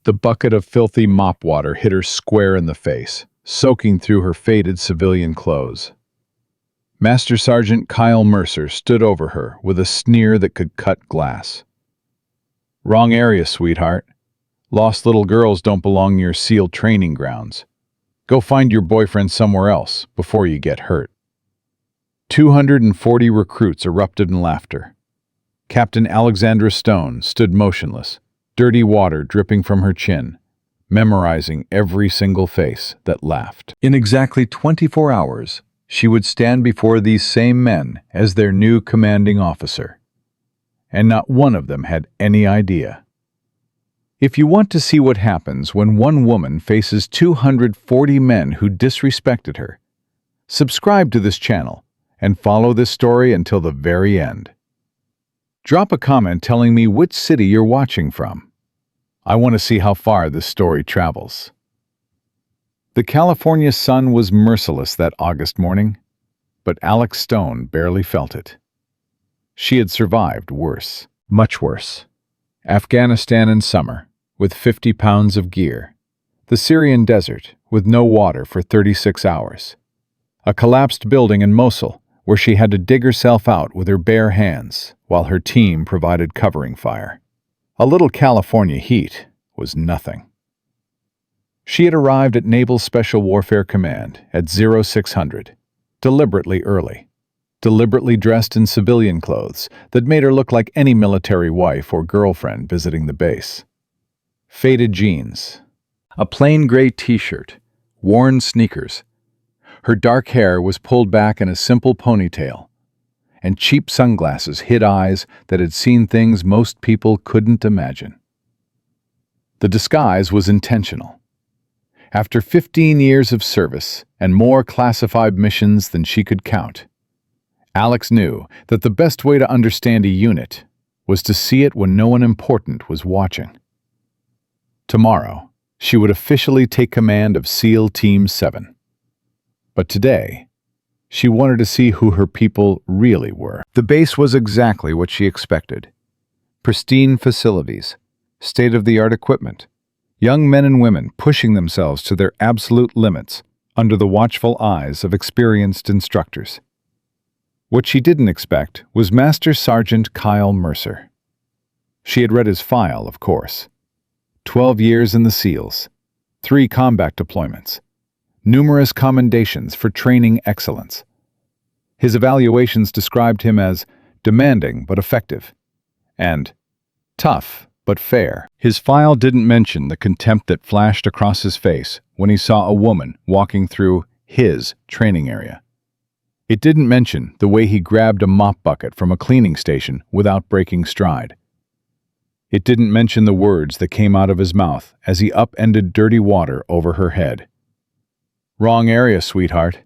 The bucket of filthy mop water hit her square in the face, soaking through her faded civilian clothes. Master Sergeant Kyle Mercer stood over her with a sneer that could cut glass. "Wrong area, sweetheart. Lost little girls don't belong near SEAL training grounds. Go find your boyfriend somewhere else before you get hurt." 240 recruits erupted in laughter. Captain Alexandra Stone stood motionless, dirty water dripping from her chin, memorizing every single face that laughed. In exactly 24 hours, she would stand before these same men as their new commanding officer. And not one of them had any idea. If you want to see what happens when one woman faces 240 men who disrespected her, subscribe to this channel and follow this story until the very end. Drop a comment telling me which city you're watching from. I want to see how far this story travels. The California sun was merciless that August morning, but Alex Stone barely felt it. She had survived worse, much worse. Afghanistan in summer, with 50 pounds of gear. The Syrian desert, with no water for 36 hours. A collapsed building in Mosul, where she had to dig herself out with her bare hands, while her team provided covering fire. A little California heat was nothing. She had arrived at Naval Special Warfare Command at 0600, deliberately early, deliberately dressed in civilian clothes that made her look like any military wife or girlfriend visiting the base. Faded jeans, a plain gray t-shirt, worn sneakers. Her dark hair was pulled back in a simple ponytail, and cheap sunglasses hid eyes that had seen things most people couldn't imagine. The disguise was intentional. After 15 years of service and more classified missions than she could count, Alex knew that the best way to understand a unit was to see it when no one important was watching. Tomorrow, she would officially take command of SEAL Team 7. But today, she wanted to see who her people really were. The base was exactly what she expected. Pristine facilities, state-of-the-art equipment, young men and women pushing themselves to their absolute limits under the watchful eyes of experienced instructors. What she didn't expect was Master Sergeant Kyle Mercer. She had read his file, of course. 12 years in the SEALs, 3 combat deployments, numerous commendations for training excellence. His evaluations described him as demanding but effective, and tough but fair. His file didn't mention the contempt that flashed across his face when he saw a woman walking through his training area. It didn't mention the way he grabbed a mop bucket from a cleaning station without breaking stride. It didn't mention the words that came out of his mouth as he upended dirty water over her head. "Wrong area, sweetheart.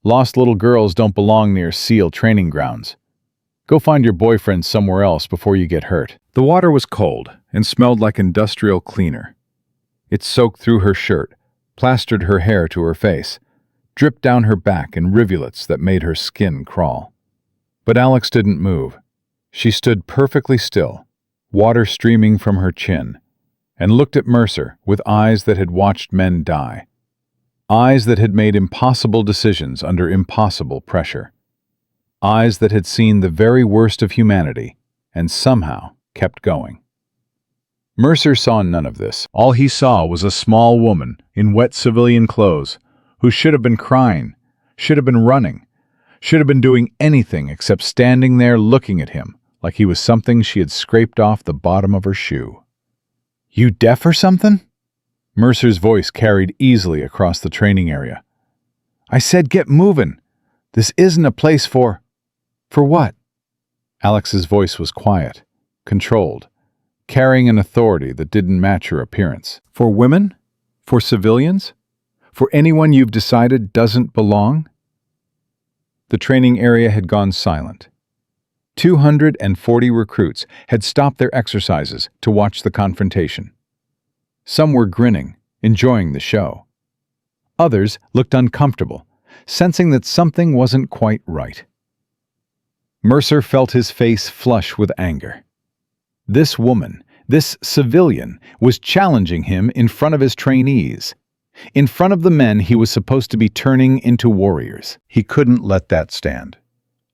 Lost little girls don't belong near SEAL training grounds. Go find your boyfriend somewhere else before you get hurt." The water was cold and smelled like industrial cleaner. It soaked through her shirt, plastered her hair to her face, dripped down her back in rivulets that made her skin crawl. But Alex didn't move. She stood perfectly still, water streaming from her chin, and looked at Mercer with eyes that had watched men die. Eyes that had made impossible decisions under impossible pressure. Eyes that had seen the very worst of humanity and somehow kept going. Mercer saw none of this. All he saw was a small woman in wet civilian clothes who should have been crying, should have been running, should have been doing anything except standing there looking at him like he was something she had scraped off the bottom of her shoe. "You deaf or something?" Mercer's voice carried easily across the training area. "I said get moving. This isn't a place for what?" Alex's voice was quiet, controlled, carrying an authority that didn't match her appearance. "For women? For civilians? For anyone you've decided doesn't belong?" The training area had gone silent. 240 recruits had stopped their exercises to watch the confrontation. Some were grinning, enjoying the show. Others looked uncomfortable, sensing that something wasn't quite right. Mercer felt his face flush with anger. This woman, This civilian was challenging him in front of his trainees, in front of the men he was supposed to be turning into warriors. He couldn't let that stand.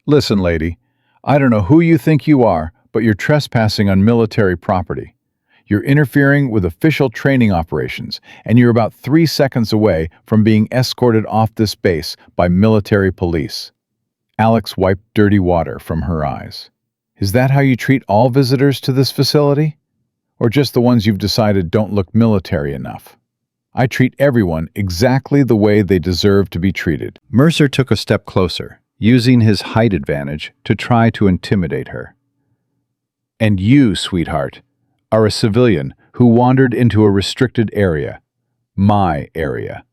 "Listen, lady, I don't know who you think you are, but you're trespassing on military property. You're interfering with official training operations, and you're about 3 seconds away from being escorted off this base by military police." Alex wiped dirty water from her eyes. "Is that how you treat all visitors to this facility? Or just the ones you've decided don't look military enough?" "I treat everyone exactly the way they deserve to be treated." Mercer took a step closer, using his height advantage to try to intimidate her. "And you, sweetheart, are a civilian who wandered into a restricted area, my area.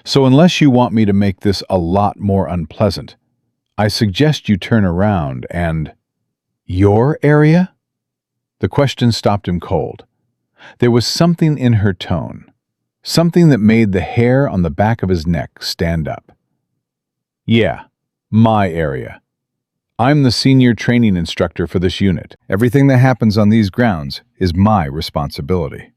So unless you want me to make this a lot more unpleasant, I suggest you turn around and—" "Your area?" The question stopped him cold. There was something in her tone, something that made the hair on the back of his neck stand up. "Yeah, my area. I'm the senior training instructor for this unit. Everything that happens on these grounds is my responsibility."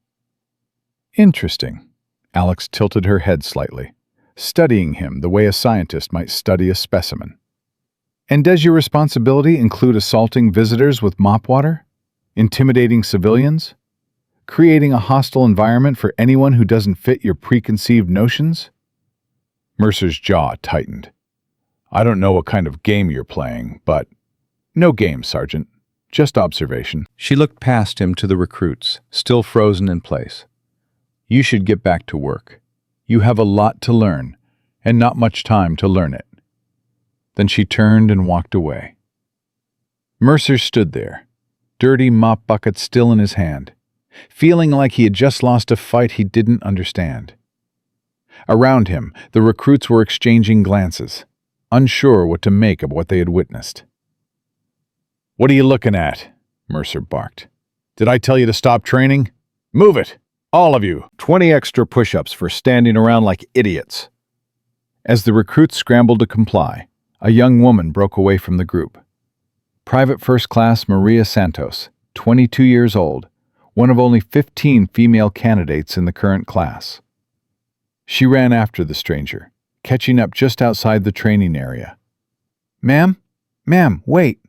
"Interesting." Alex tilted her head slightly, studying him the way a scientist might study a specimen. "And does your responsibility include assaulting visitors with mop water? Intimidating civilians? Creating a hostile environment for anyone who doesn't fit your preconceived notions?" Mercer's jaw tightened. "I don't know what kind of game you're playing, but—" "No game, Sergeant. Just observation." She looked past him to the recruits, still frozen in place. "You should get back to work. You have a lot to learn, and not much time to learn it." Then she turned and walked away. Mercer stood there, dirty mop bucket still in his hand, feeling like he had just lost a fight he didn't understand. Around him, the recruits were exchanging glances, unsure what to make of what they had witnessed. "What are you looking at?" Mercer barked. "Did I tell you to stop training? Move it! All of you! 20 extra push-ups for standing around like idiots." As the recruits scrambled to comply, a young woman broke away from the group. Private First Class Maria Santos, 22 years old, one of only 15 female candidates in the current class. She ran after the stranger, catching up just outside the training area. "Ma'am? Ma'am, wait!"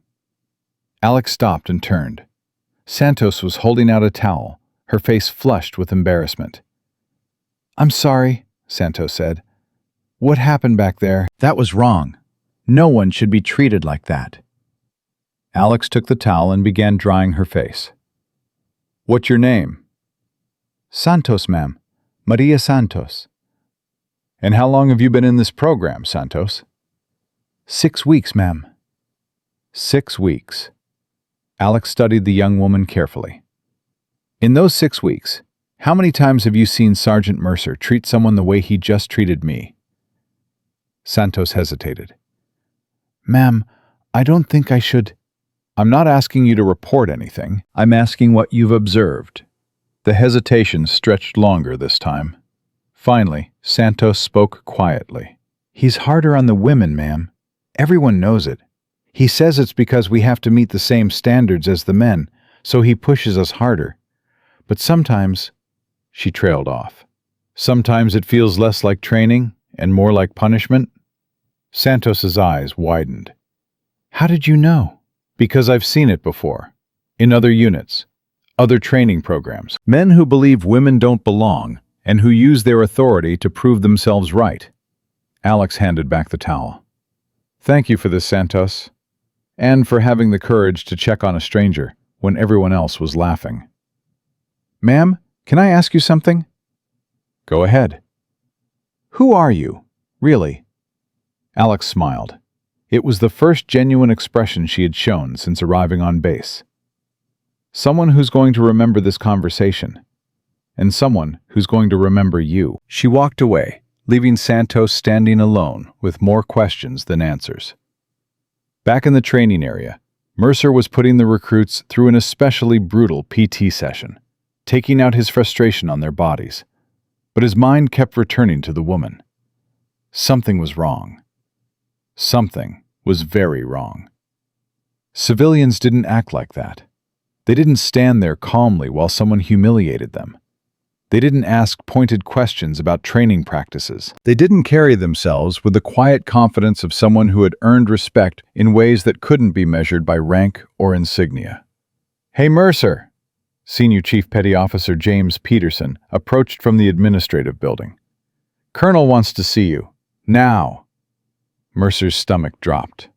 Alex stopped and turned. Santos was holding out a towel, her face flushed with embarrassment. "I'm sorry," Santos said. "What happened back there?" "That was wrong. No one should be treated like that." Alex took the towel and began drying her face. "What's your name?" "Santos, ma'am. Maria Santos." "And how long have you been in this program, Santos?" 6 weeks, ma'am." 6 weeks. Alex studied the young woman carefully. "In those 6 weeks, how many times have you seen Sergeant Mercer treat someone the way he just treated me?" Santos hesitated. "Ma'am, I don't think I should—" "I'm not asking you to report anything. I'm asking what you've observed." The hesitation stretched longer this time. Finally, Santos spoke quietly. "He's harder on the women, ma'am. Everyone knows it. He says it's because we have to meet the same standards as the men, so he pushes us harder. But sometimes—" She trailed off. "Sometimes it feels less like training and more like punishment?" Santos's eyes widened. "How did you know?" "Because I've seen it before. In other units, other training programs. Men who believe women don't belong and who use their authority to prove themselves right." Alex handed back the towel. "Thank you for this, Santos. And for having the courage to check on a stranger when everyone else was laughing." "Ma'am, can I ask you something?" "Go ahead." "Who are you, really?" Alex smiled. It was the first genuine expression she had shown since arriving on base. "Someone who's going to remember this conversation, and someone who's going to remember you." She walked away, leaving Santos standing alone with more questions than answers. Back in the training area, Mercer was putting the recruits through an especially brutal PT session, taking out his frustration on their bodies. But his mind kept returning to the woman. Something was wrong. Something was very wrong. Civilians didn't act like that. They didn't stand there calmly while someone humiliated them. They didn't ask pointed questions about training practices. They didn't carry themselves with the quiet confidence of someone who had earned respect in ways that couldn't be measured by rank or insignia. "Hey, Mercer!" Senior Chief Petty Officer James Peterson approached from the administrative building. "Colonel wants to see you. Now." Mercer's stomach dropped.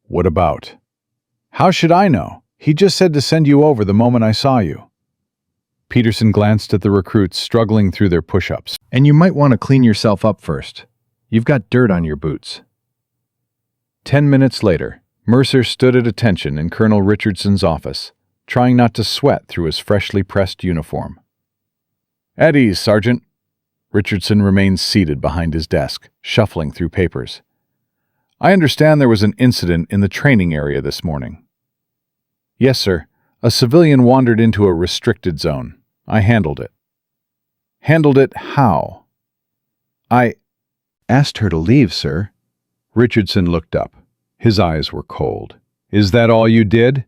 "What about?" "How should I know? He just said to send you over the moment I saw you." Peterson glanced at the recruits struggling through their push-ups. "And you might want to clean yourself up first. You've got dirt on your boots." 10 minutes later, Mercer stood at attention in Colonel Richardson's office, trying not to sweat through his freshly pressed uniform. "At ease, Sergeant." Richardson remained seated behind his desk, shuffling through papers. "I understand there was an incident in the training area this morning." "Yes, sir. A civilian wandered into a restricted zone. I handled it." "Handled it how?" "I asked her to leave, sir." Richardson looked up. His eyes were cold. "Is that all you did?"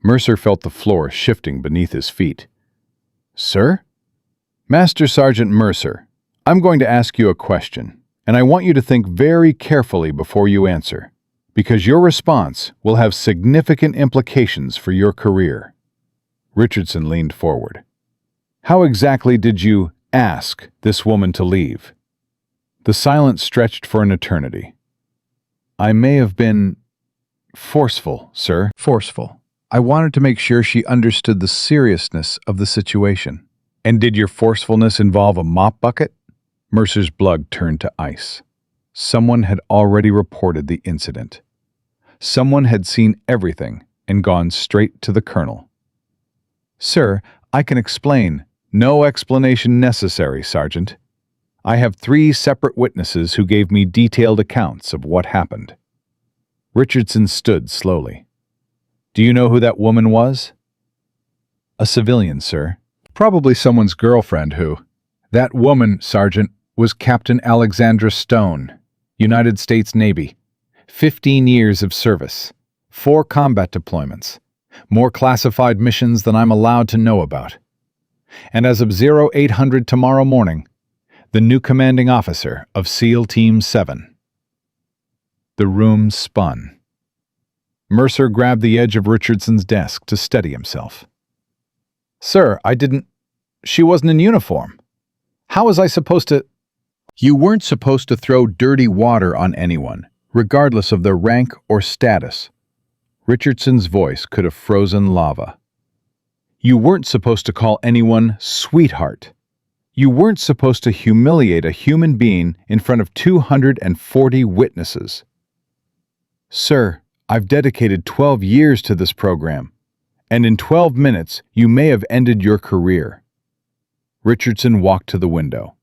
Mercer felt the floor shifting beneath his feet. "Sir?" "Master Sergeant Mercer, I'm going to ask you a question, and I want you to think very carefully before you answer, because your response will have significant implications for your career." Richardson leaned forward. "How exactly did you ask this woman to leave?" The silence stretched for an eternity. "I may have been forceful, sir." "Forceful. I wanted to make sure she understood the seriousness of the situation." "And did your forcefulness involve a mop bucket?" Mercer's blood turned to ice. Someone had already reported the incident. Someone had seen everything and gone straight to the colonel. "Sir, I can explain." "No explanation necessary, Sergeant. I have 3 separate witnesses who gave me detailed accounts of what happened." Richardson stood slowly. "Do you know who that woman was?" "A civilian, sir. Probably someone's girlfriend who—" "That woman, Sergeant, was Captain Alexandra Stone, United States Navy. 15 years of service, 4 combat deployments, more classified missions than I'm allowed to know about. And as of 0800 tomorrow morning, the new commanding officer of SEAL Team 7. The room spun. Mercer grabbed the edge of Richardson's desk to steady himself. "Sir, she wasn't in uniform. How was I supposed to—" "You weren't supposed to throw dirty water on anyone, regardless of their rank or status." Richardson's voice could have frozen lava. "You weren't supposed to call anyone sweetheart. You weren't supposed to humiliate a human being in front of 240 witnesses." "Sir, I've dedicated 12 years to this program, and in 12 minutes you may have ended your career." Richardson walked to the window.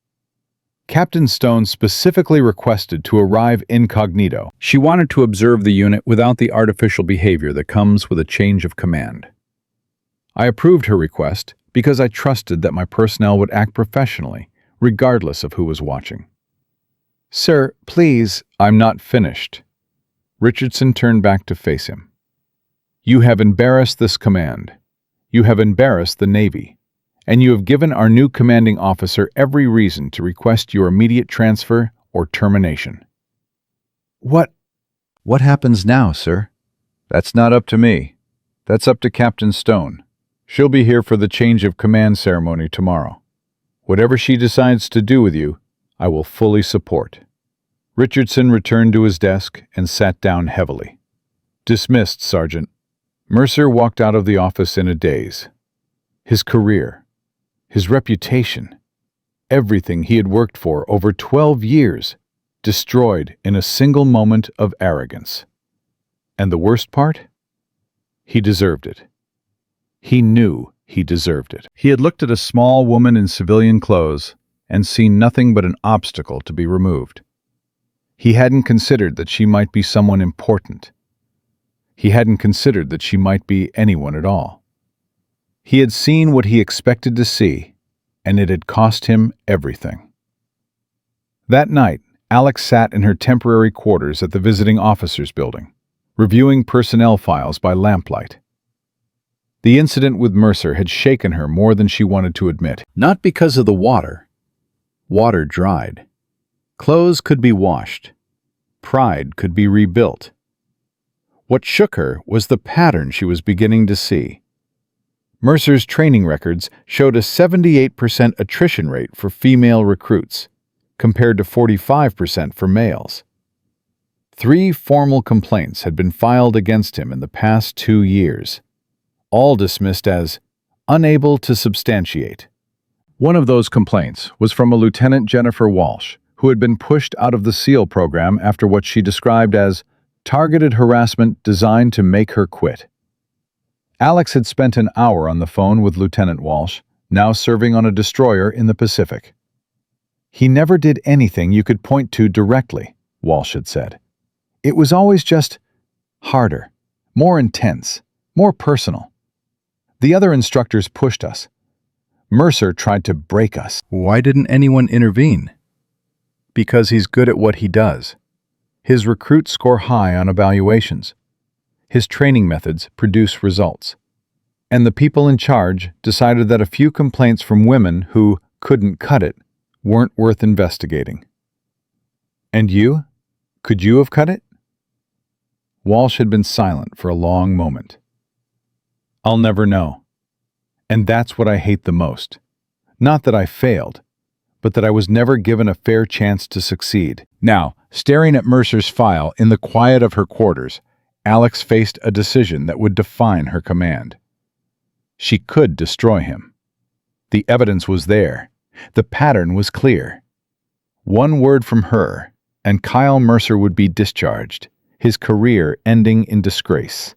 Captain Stone specifically requested to arrive incognito. She wanted to observe the unit without the artificial behavior that comes with a change of command. I approved her request because I trusted that my personnel would act professionally, regardless of who was watching. "Sir, please—" "I'm not finished." Richardson turned back to face him. "You have embarrassed this command. You have embarrassed the Navy. And you have given our new commanding officer every reason to request your immediate transfer or termination." What happens now, sir?" "That's not up to me. That's up to Captain Stone. She'll be here for the change of command ceremony tomorrow. Whatever she decides to do with you, I will fully support." Richardson returned to his desk and sat down heavily. "Dismissed, Sergeant." Mercer walked out of the office in a daze. His career, his reputation, everything he had worked for over 12 years, destroyed in a single moment of arrogance. And the worst part? He deserved it. He knew he deserved it. He had looked at a small woman in civilian clothes and seen nothing but an obstacle to be removed. He hadn't considered that she might be someone important. He hadn't considered that she might be anyone at all. He had seen what he expected to see, and it had cost him everything. That night, Alex sat in her temporary quarters at the visiting officers' building, reviewing personnel files by lamplight. The incident with Mercer had shaken her more than she wanted to admit. Not because of the water. Water dried. Clothes could be washed. Pride could be rebuilt. What shook her was the pattern she was beginning to see. Mercer's training records showed a 78% attrition rate for female recruits, compared to 45% for males. 3 formal complaints had been filed against him in the past 2 years, all dismissed as unable to substantiate. One of those complaints was from a Lieutenant Jennifer Walsh, who had been pushed out of the SEAL program after what she described as targeted harassment designed to make her quit. Alex had spent an hour on the phone with Lieutenant Walsh, now serving on a destroyer in the Pacific. "He never did anything you could point to directly," Walsh had said. "It was always just harder, more intense, more personal. The other instructors pushed us. Mercer tried to break us." Why didn't anyone intervene? Because he's good at what he does. His recruits score high on evaluations. His training methods produce results. And the people in charge decided that a few complaints from women who couldn't cut it weren't worth investigating. And you? Could you have cut it? Walsh had been silent for a long moment. "I'll never know. And that's what I hate the most. Not that I failed, but that I was never given a fair chance to succeed." Now, staring at Mercer's file in the quiet of her quarters, Alex faced a decision that would define her command. She could destroy him. The evidence was there. The pattern was clear. One word from her, and Kyle Mercer would be discharged, his career ending in disgrace.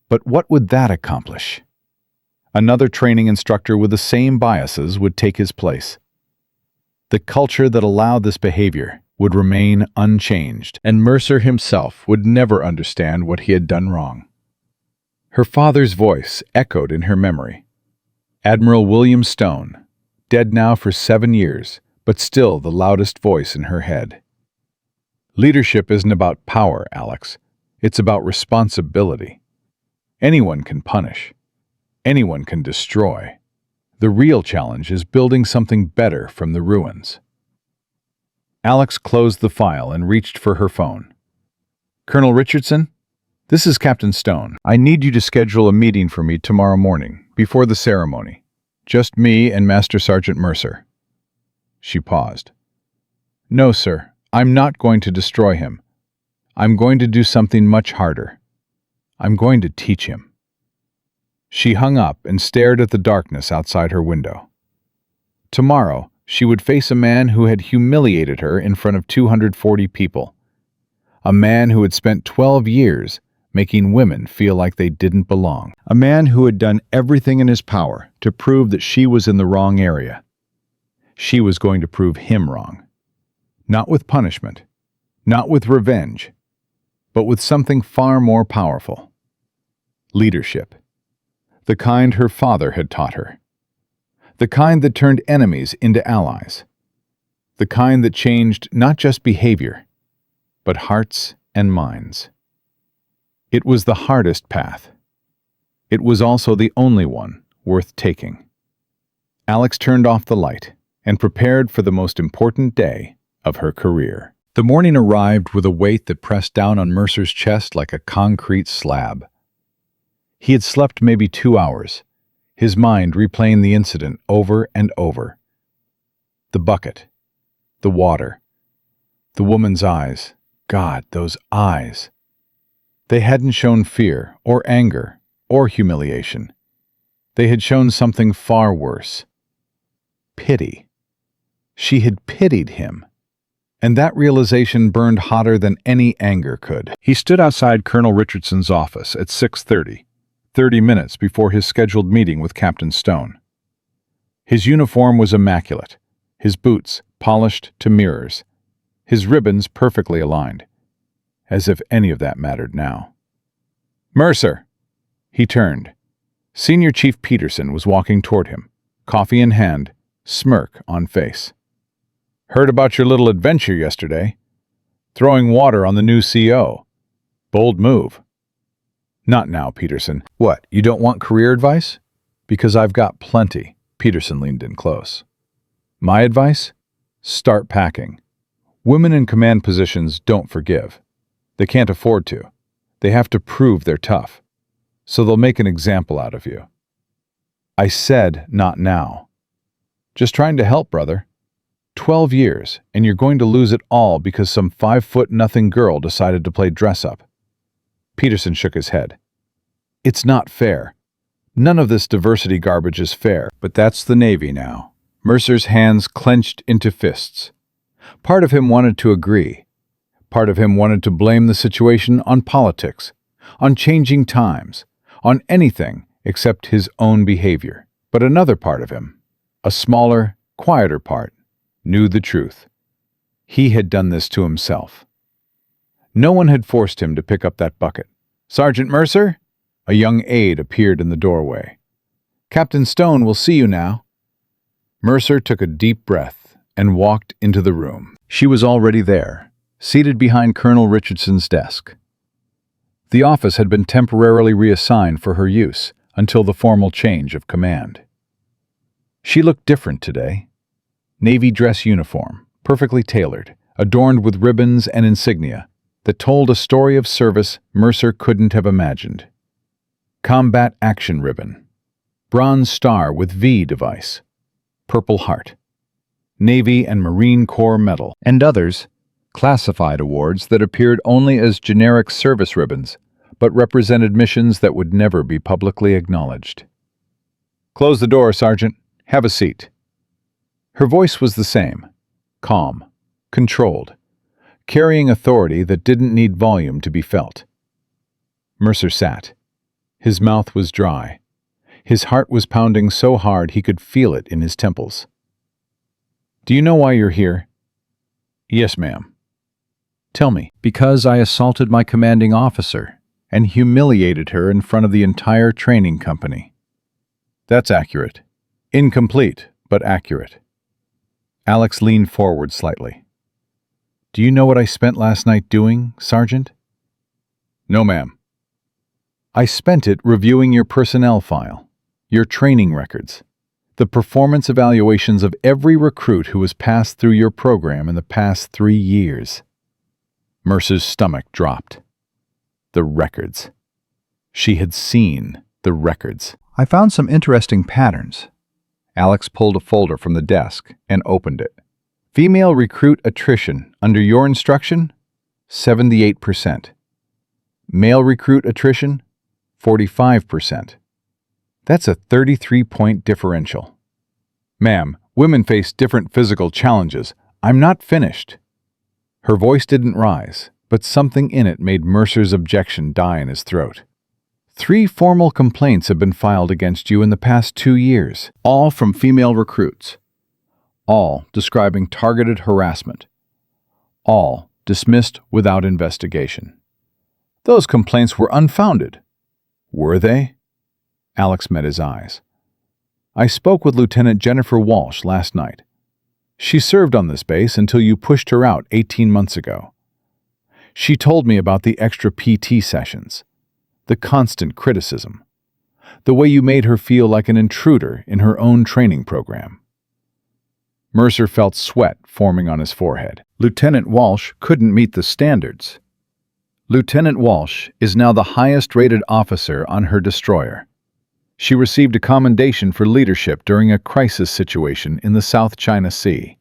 But what would that accomplish? Another training instructor with the same biases would take his place. The culture that allowed this behavior would remain unchanged, and Mercer himself would never understand what he had done wrong. Her father's voice echoed in her memory. Admiral William Stone, dead now for 7 years, but still the loudest voice in her head. Leadership isn't about power, Alex. It's about responsibility. Anyone can punish. Anyone can destroy. The real challenge is building something better from the ruins. Alex closed the file and reached for her phone. "Colonel Richardson? This is Captain Stone. I need you to schedule a meeting for me tomorrow morning, before the ceremony. Just me and Master Sergeant Mercer." She paused. "No, sir. I'm not going to destroy him. I'm going to do something much harder. I'm going to teach him." She hung up and stared at the darkness outside her window. Tomorrow, she would face a man who had humiliated her in front of 240 people. A man who had spent 12 years making women feel like they didn't belong. A man who had done everything in his power to prove that she was in the wrong area. She was going to prove him wrong. Not with punishment, not with revenge, but with something far more powerful. Leadership. The kind her father had taught her. The kind that turned enemies into allies. The kind that changed not just behavior, but hearts and minds. It was the hardest path. It was also the only one worth taking. Alex turned off the light and prepared for the most important day of her career. The morning arrived with a weight that pressed down on Mercer's chest like a concrete slab. He had slept maybe 2 hours, his mind replaying the incident over and over. The bucket, the water, the woman's eyes. God, those eyes. They hadn't shown fear or anger or humiliation. They had shown something far worse. Pity. She had pitied him. And that realization burned hotter than any anger could. He stood outside Colonel Richardson's office at 6:30, 30 minutes before his scheduled meeting with Captain Stone. His uniform was immaculate, his boots polished to mirrors, his ribbons perfectly aligned, as if any of that mattered now. "Mercer!" He turned. Senior Chief Peterson was walking toward him, coffee in hand, smirk on face. "Heard about your little adventure yesterday. Throwing water on the new CO. Bold move." Not now, Peterson. What, you don't want career advice? Because I've got plenty. Peterson leaned in close. My advice? Start packing. Women in command positions don't forgive. They can't afford to. They have to prove they're tough. So they'll make an example out of you. I said not now. Just trying to help, brother. 12 years, and you're going to lose it all because some 5'0" girl decided to play dress-up. Peterson shook his head. It's not fair. None of this diversity garbage is fair. But that's the Navy now. Mercer's hands clenched into fists. Part of him wanted to agree. Part of him wanted to blame the situation on politics, on changing times, on anything except his own behavior. But another part of him, a smaller, quieter part, knew the truth. He had done this to himself. No one had forced him to pick up that bucket. Sergeant Mercer? A young aide appeared in the doorway. Captain Stone will see you now. Mercer took a deep breath and walked into the room. She was already there, seated behind Colonel Richardson's desk. The office had been temporarily reassigned for her use until the formal change of command. She looked different today. Navy dress uniform, perfectly tailored, adorned with ribbons and insignia that told a story of service Mercer couldn't have imagined. Combat Action Ribbon, Bronze Star with V device, Purple Heart, Navy and Marine Corps Medal, and others, classified awards that appeared only as generic service ribbons, but represented missions that would never be publicly acknowledged. Close the door, Sergeant. Have a seat. Her voice was the same, calm, controlled, carrying authority that didn't need volume to be felt. Mercer sat. His mouth was dry. His heart was pounding so hard he could feel it in his temples. Do you know why you're here? Yes, ma'am. Tell me. Because I assaulted my commanding officer and humiliated her in front of the entire training company. That's accurate. Incomplete, but accurate. Alex leaned forward slightly. Do you know what I spent last night doing, Sergeant? No, ma'am. I spent it reviewing your personnel file, your training records, the performance evaluations of every recruit who has passed through your program in the past 3 years. Mercer's stomach dropped. The records. She had seen the records. I found some interesting patterns. Alex pulled a folder from the desk and opened it. Female recruit attrition under your instruction, 78%. Male recruit attrition, 45%. That's a 33-point differential. Ma'am, women face different physical challenges. I'm not finished. Her voice didn't rise, but something in it made Mercer's objection die in his throat. 3 formal complaints have been filed against you in the past 2 years, all from female recruits. All describing targeted harassment. All dismissed without investigation. Those complaints were unfounded. Were they? Alex met his eyes. I spoke with Lieutenant Jennifer Walsh last night. She served on this base until you pushed her out 18 months ago. She told me about the extra PT sessions, the constant criticism, the way you made her feel like an intruder in her own training program. Mercer felt sweat forming on his forehead. Lieutenant Walsh couldn't meet the standards. Lieutenant Walsh is now the highest-rated officer on her destroyer. She received a commendation for leadership during a crisis situation in the South China Sea.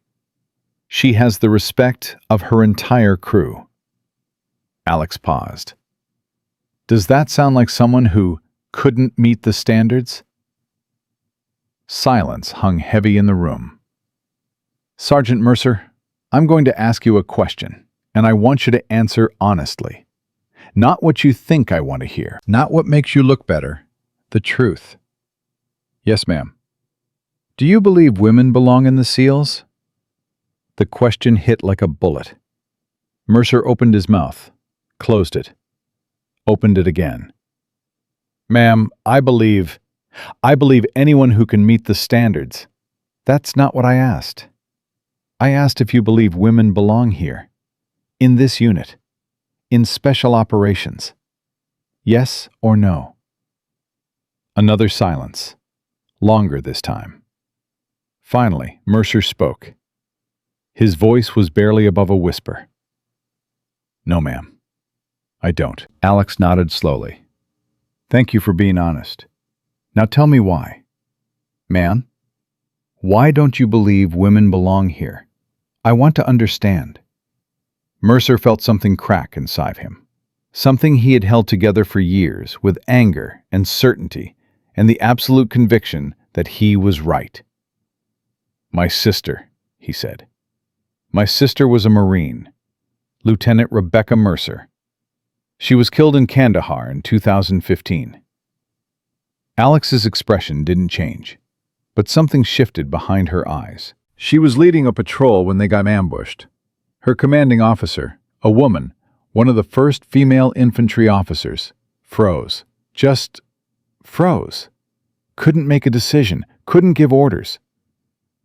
She has the respect of her entire crew. Alex paused. Does that sound like someone who couldn't meet the standards? Silence hung heavy in the room. Sergeant Mercer, I'm going to ask you a question, and I want you to answer honestly. Not what you think I want to hear. Not what makes you look better. The truth. Yes, ma'am. Do you believe women belong in the SEALs? The question hit like a bullet. Mercer opened his mouth, closed it, opened it again. Ma'am, I believe anyone who can meet the standards. That's not what I asked. I asked if you believe women belong here, in this unit, in special operations, Yes or no? Another silence. Longer this time. Finally, Mercer spoke. His voice was barely above a whisper. No, ma'am. I don't. Alex nodded slowly. Thank you for being honest. Now tell me why. Man, why don't you believe women belong here? I want to understand. Mercer felt something crack inside him. Something he had held together for years with anger and certainty and the absolute conviction that he was right. My sister, he said. My sister was a Marine, Lieutenant Rebecca Mercer. She was killed in Kandahar in 2015. Alex's expression didn't change, but something shifted behind her eyes. She was leading a patrol when they got ambushed. Her commanding officer, a woman, one of the first female infantry officers, froze. Just froze. Couldn't make a decision, couldn't give orders.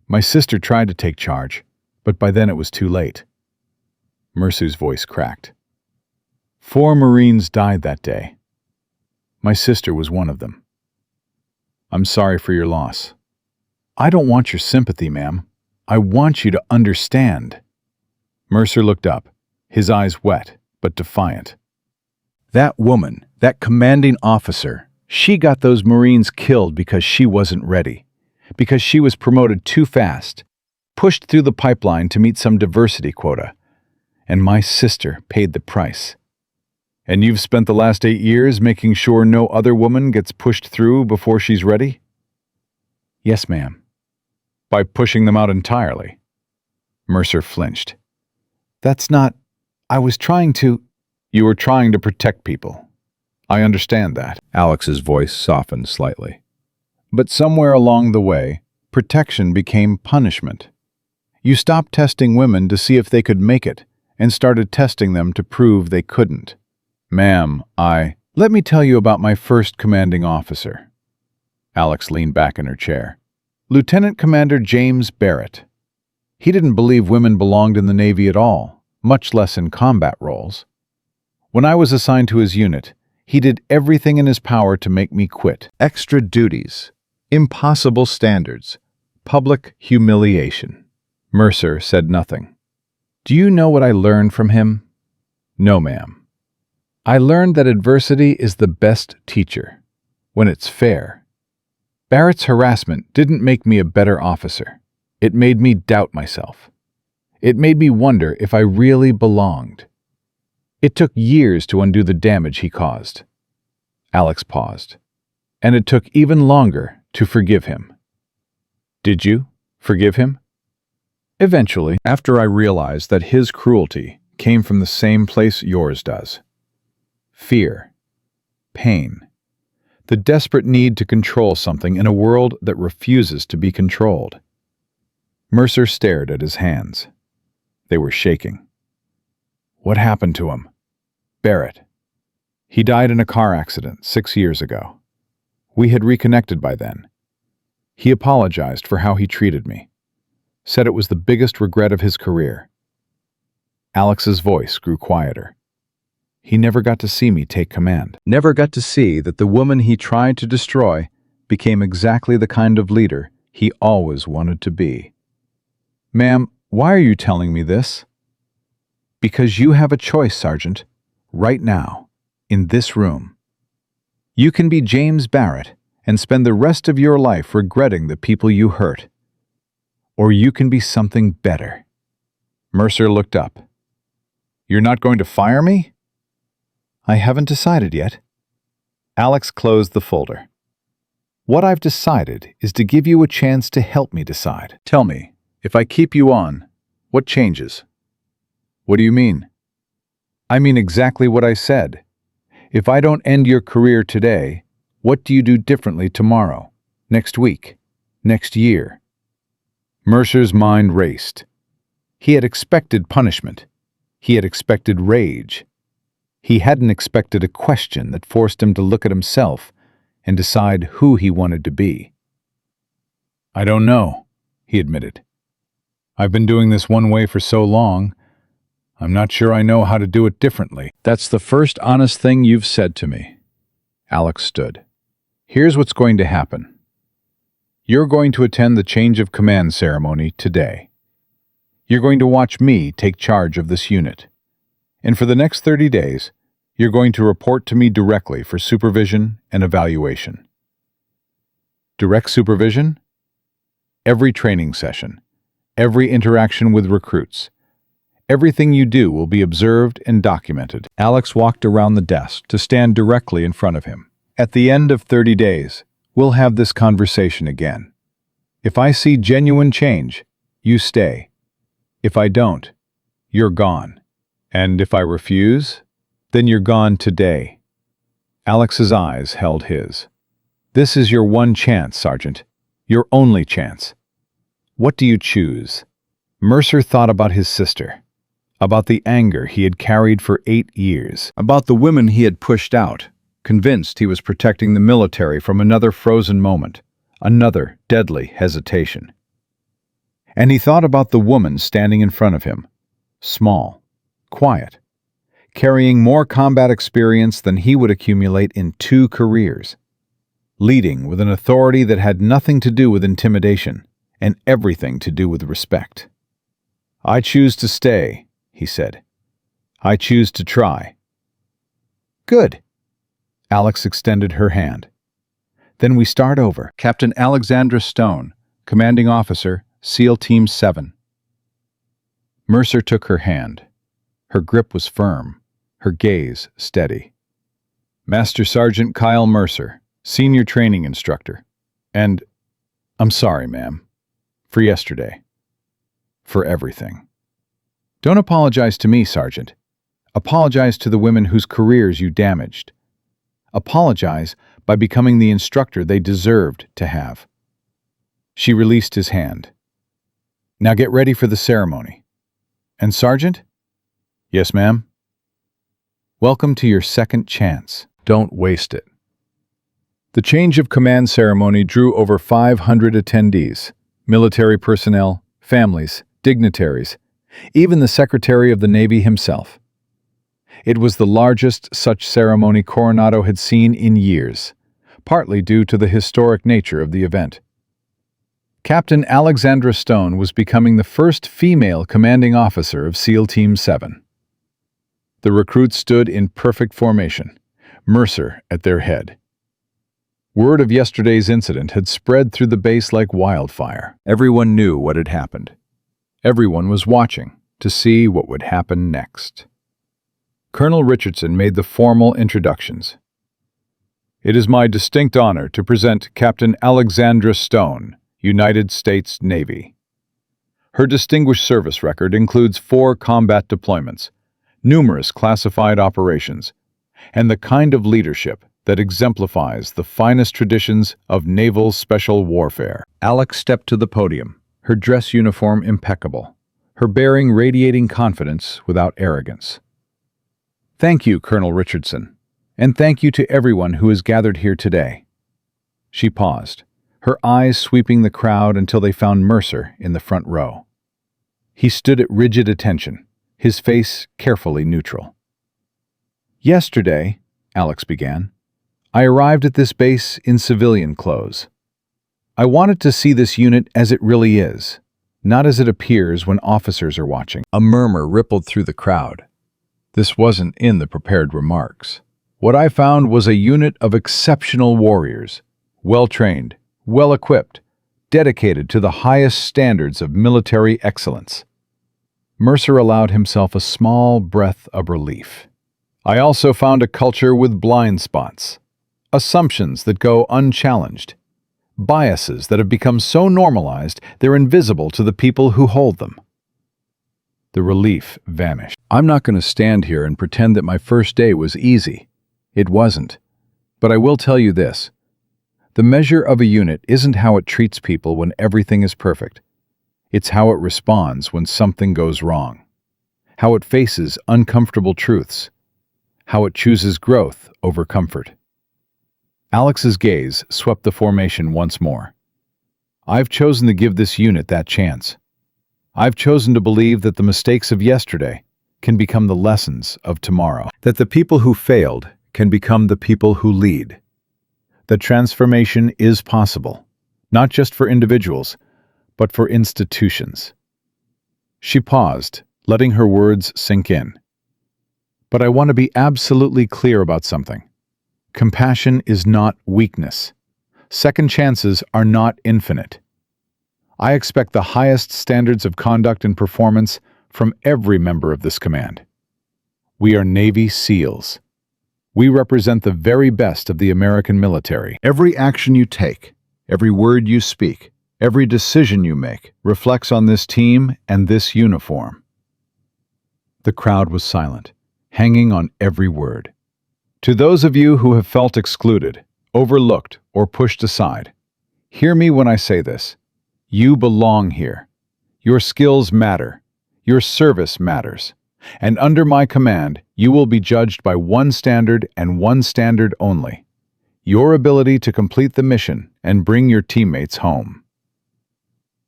My sister tried to take charge, but by then it was too late. Mercer's voice cracked. 4 Marines died that day. My sister was one of them. I'm sorry for your loss. I don't want your sympathy, ma'am. I want you to understand. Mercer looked up, his eyes wet but defiant. That woman, that commanding officer, she got those Marines killed because she wasn't ready, because she was promoted too fast, pushed through the pipeline to meet some diversity quota, and my sister paid the price. And you've spent the last 8 years making sure no other woman gets pushed through before she's ready? Yes, ma'am. By pushing them out entirely. Mercer flinched. That's not... I was trying to... You were trying to protect people. I understand that. Alex's voice softened slightly. But somewhere along the way, protection became punishment. You stopped testing women to see if they could make it, and started testing them to prove they couldn't. Ma'am, Let me tell you about my first commanding officer. Alex leaned back in her chair. Lieutenant Commander James Barrett. He didn't believe women belonged in the Navy at all, much less in combat roles. When I was assigned to his unit, he did everything in his power to make me quit. Extra duties, impossible standards, public humiliation. Mercer said nothing. Do you know what I learned from him? No, ma'am. I learned that adversity is the best teacher, when it's fair. Barrett's harassment didn't make me a better officer. It made me doubt myself. It made me wonder if I really belonged. It took years to undo the damage he caused. Alex paused. And it took even longer to forgive him. Did you forgive him? Eventually, after I realized that his cruelty came from the same place yours does. Fear. Pain. The desperate need to control something in a world that refuses to be controlled. Mercer stared at his hands. They were shaking. What happened to him? Barrett. He died in a car accident 6 years ago. We had reconnected by then. He apologized for how he treated me. Said it was the biggest regret of his career. Alex's voice grew quieter. He never got to see me take command. Never got to see that the woman he tried to destroy became exactly the kind of leader he always wanted to be. Ma'am, why are you telling me this? Because you have a choice, Sergeant, right now, in this room. You can be James Barrett and spend the rest of your life regretting the people you hurt. Or you can be something better. Mercer looked up. You're not going to fire me? I haven't decided yet. Alex closed the folder. What I've decided is to give you a chance to help me decide. Tell me, if I keep you on, what changes? What do you mean? I mean exactly what I said. If I don't end your career today, what do you do differently tomorrow, next week, next year? Mercer's mind raced. He had expected punishment. He had expected rage. He hadn't expected a question that forced him to look at himself and decide who he wanted to be. I don't know, he admitted. I've been doing this one way for so long, I'm not sure I know how to do it differently. That's the first honest thing you've said to me. Alex stood. Here's what's going to happen. You're going to attend the change of command ceremony today. You're going to watch me take charge of this unit. And for the next 30 days, you're going to report to me directly for supervision and evaluation. Direct supervision? Every training session, every interaction with recruits, everything you do will be observed and documented. Alex walked around the desk to stand directly in front of him. At the end of 30 days, we'll have this conversation again. If I see genuine change, you stay. If I don't, you're gone. And if I refuse, then you're gone today. Alex's eyes held his. This is your one chance, Sergeant. Your only chance. What do you choose? Mercer thought about his sister, about the anger he had carried for 8 years, about the women he had pushed out, convinced he was protecting the military from another frozen moment, another deadly hesitation. And he thought about the woman standing in front of him, small, quiet, carrying more combat experience than he would accumulate in 2 careers, leading with an authority that had nothing to do with intimidation and everything to do with respect. I choose to stay, he said. I choose to try. Good. Alex extended her hand. Then we start over. Captain Alexandra Stone, Commanding Officer, SEAL Team 7. Mercer took her hand. Her grip was firm, her gaze steady. Master Sergeant Kyle Mercer, Senior Training Instructor. And, I'm sorry, ma'am, for yesterday. For everything. Don't apologize to me, Sergeant. Apologize to the women whose careers you damaged. Apologize by becoming the instructor they deserved to have. She released his hand. Now get ready for the ceremony. And Sergeant? Yes, ma'am? Welcome to your second chance. Don't waste it. The change of command ceremony drew over 500 attendees, military personnel, families, dignitaries, even the Secretary of the Navy himself. It was the largest such ceremony Coronado had seen in years, partly due to the historic nature of the event. Captain Alexandra Stone was becoming the first female commanding officer of SEAL Team 7. The recruits stood in perfect formation, Mercer at their head. Word of yesterday's incident had spread through the base like wildfire. Everyone knew what had happened. Everyone was watching to see what would happen next. Colonel Richardson made the formal introductions. It is my distinct honor to present Captain Alexandra Stone, United States Navy. Her distinguished service record includes 4 combat deployments, numerous classified operations, and the kind of leadership that exemplifies the finest traditions of naval special warfare. Alex stepped to the podium, her dress uniform impeccable, her bearing radiating confidence without arrogance. Thank you, Colonel Richardson, and thank you to everyone who has gathered here today. She paused, her eyes sweeping the crowd until they found Mercer in the front row. He stood at rigid attention, his face carefully neutral. Yesterday, Alex began, I arrived at this base in civilian clothes. I wanted to see this unit as it really is, not as it appears when officers are watching. A murmur rippled through the crowd. This wasn't in the prepared remarks. What I found was a unit of exceptional warriors, well-trained, well-equipped, dedicated to the highest standards of military excellence. Mercer allowed himself a small breath of relief. I also found a culture with blind spots, assumptions that go unchallenged, biases that have become so normalized they're invisible to the people who hold them. The relief vanished. I'm not going to stand here and pretend that my first day was easy. It wasn't. But I will tell you this. The measure of a unit isn't how it treats people when everything is perfect. It's how it responds when something goes wrong. How it faces uncomfortable truths. How it chooses growth over comfort. Alex's gaze swept the formation once more. I've chosen to give this unit that chance. I've chosen to believe that the mistakes of yesterday can become the lessons of tomorrow. That the people who failed can become the people who lead. The transformation is possible, not just for individuals, but for institutions. She paused, letting her words sink in. But I want to be absolutely clear about something. Compassion is not weakness. Second chances are not infinite. I expect the highest standards of conduct and performance from every member of this command. We are Navy SEALs. We represent the very best of the American military. Every action you take, every word you speak, every decision you make reflects on this team and this uniform. The crowd was silent, hanging on every word. To those of you who have felt excluded, overlooked, or pushed aside, hear me when I say this. You belong here. Your skills matter. Your service matters. And under my command, you will be judged by one standard and one standard only: your ability to complete the mission and bring your teammates home.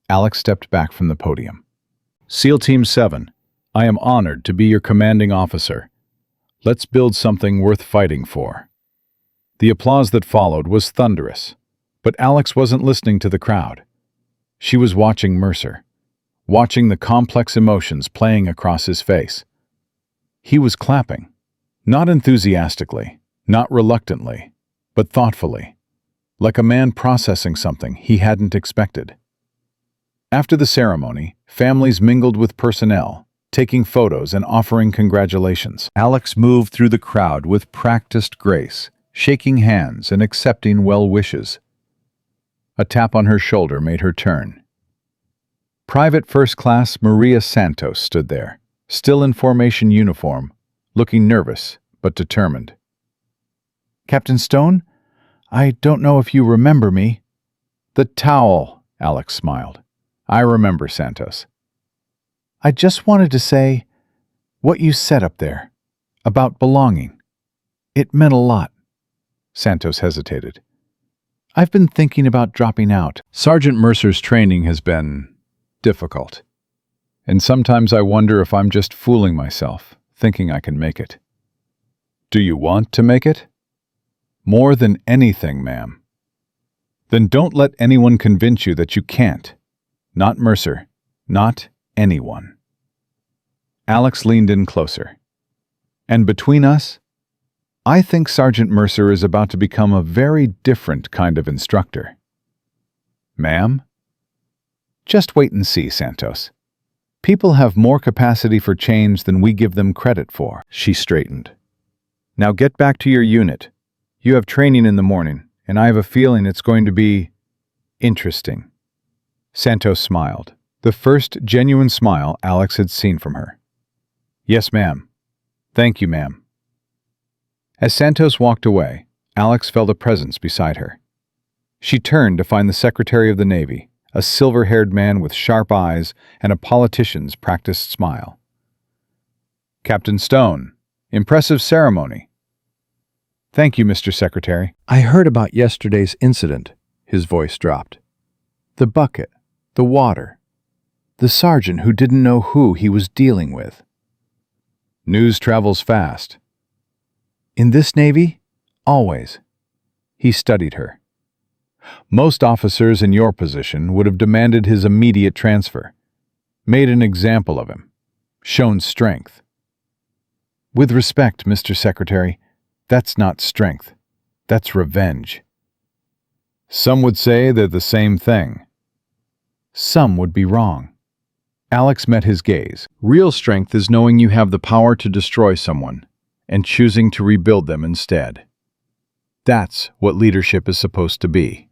Alex stepped back from the podium. SEAL Team 7, I am honored to be your commanding officer. Let's build something worth fighting for. The applause that followed was thunderous, but Alex wasn't listening to the crowd. She was watching Mercer, watching the complex emotions playing across his face. He was clapping, not enthusiastically, not reluctantly, but thoughtfully, like a man processing something he hadn't expected. After the ceremony, families mingled with personnel, taking photos and offering congratulations. Alex moved through the crowd with practiced grace, shaking hands and accepting well wishes. A tap on her shoulder made her turn. Private First Class Maria Santos stood there, still in formation uniform, looking nervous but determined. "Captain Stone, I don't know if you remember me." "The towel," Alex smiled. "I remember, Santos." "I just wanted to say what you said up there, about belonging. It meant a lot." Santos hesitated. "I've been thinking about dropping out. Sergeant Mercer's training has been difficult. And sometimes I wonder if I'm just fooling myself, thinking I can make it." "Do you want to make it?" "More than anything, ma'am." "Then don't let anyone convince you that you can't. Not Mercer. Not anyone." Alex leaned in closer. "And between us, I think Sergeant Mercer is about to become a very different kind of instructor." "Ma'am?" "Just wait and see, Santos. People have more capacity for change than we give them credit for." She straightened. "Now get back to your unit. You have training in the morning, and I have a feeling it's going to be interesting." Santos smiled, the first genuine smile Alex had seen from her. "Yes, ma'am. Thank you, ma'am." As Santos walked away, Alex felt a presence beside her. She turned to find the Secretary of the Navy, a silver-haired man with sharp eyes and a politician's practiced smile. "Captain Stone, impressive ceremony." "Thank you, Mr. Secretary." "I heard about yesterday's incident," his voice dropped. "The bucket, the water, the sergeant who didn't know who he was dealing with." "News travels fast." "In this Navy, always." He studied her. "Most officers in your position would have demanded his immediate transfer, made an example of him, shown strength." "With respect, Mr. Secretary, that's not strength. That's revenge." "Some would say they're the same thing." "Some would be wrong." Alex met his gaze. "Real strength is knowing you have the power to destroy someone and choosing to rebuild them instead. That's what leadership is supposed to be."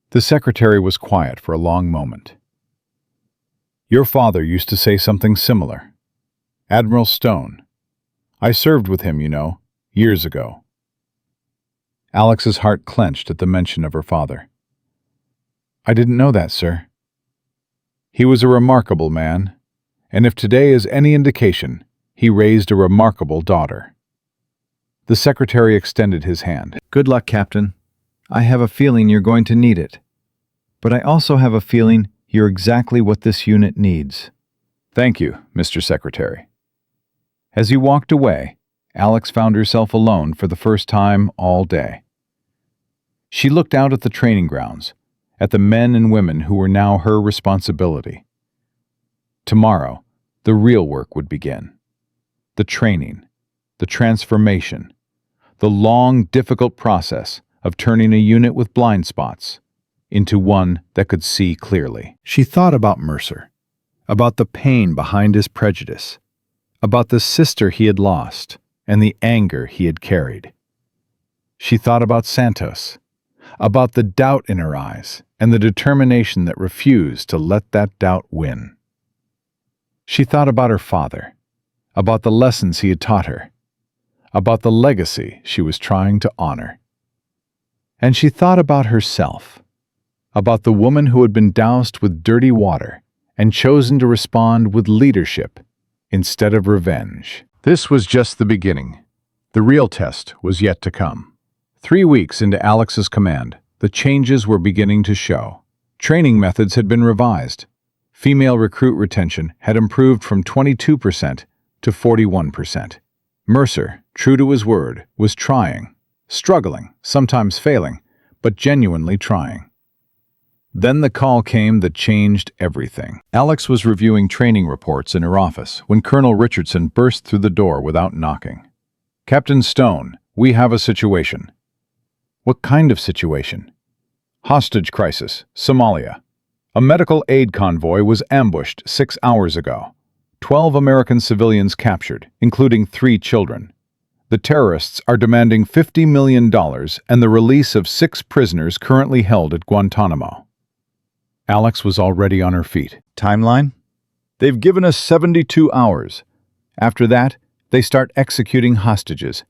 The secretary was quiet for a long moment. "Your father used to say something similar. Admiral Stone. I served with him, you know, years ago." Alex's heart clenched at the mention of her father. "I didn't know that, sir." "He was a remarkable man, and if today is any indication, he raised a remarkable daughter." The secretary extended his hand. "Good luck, Captain. I have a feeling you're going to need it. But I also have a feeling you're exactly what this unit needs." "Thank you, Mr. Secretary." As he walked away, Alex found herself alone for the first time all day. She looked out at the training grounds, at the men and women who were now her responsibility. Tomorrow, the real work would begin. The training, the transformation, the long, difficult process of turning a unit with blind spots into one that could see clearly. She thought about Mercer, about the pain behind his prejudice, about the sister he had lost and the anger he had carried. She thought about Santos, about the doubt in her eyes and the determination that refused to let that doubt win. She thought about her father, about the lessons he had taught her, about the legacy she was trying to honor. And she thought about herself, about the woman who had been doused with dirty water and chosen to respond with leadership instead of revenge. This was just the beginning. The real test was yet to come. 3 weeks into Alex's command, the changes were beginning to show. Training methods had been revised. Female recruit retention had improved from 22% to 41%. Mercer, true to his word, was trying, struggling, sometimes failing, but genuinely trying. Then the call came that changed everything. Alex was reviewing training reports in her office when Colonel Richardson burst through the door without knocking. "Captain Stone, we have a situation." "What kind of situation?" "Hostage crisis, Somalia. A medical aid convoy was ambushed 6 hours ago. 12 American civilians captured, including 3 children. The terrorists are demanding $50 million and the release of 6 prisoners currently held at Guantanamo." Alex was already on her feet. "Timeline?" "They've given us 72 hours. After that, they start executing hostages,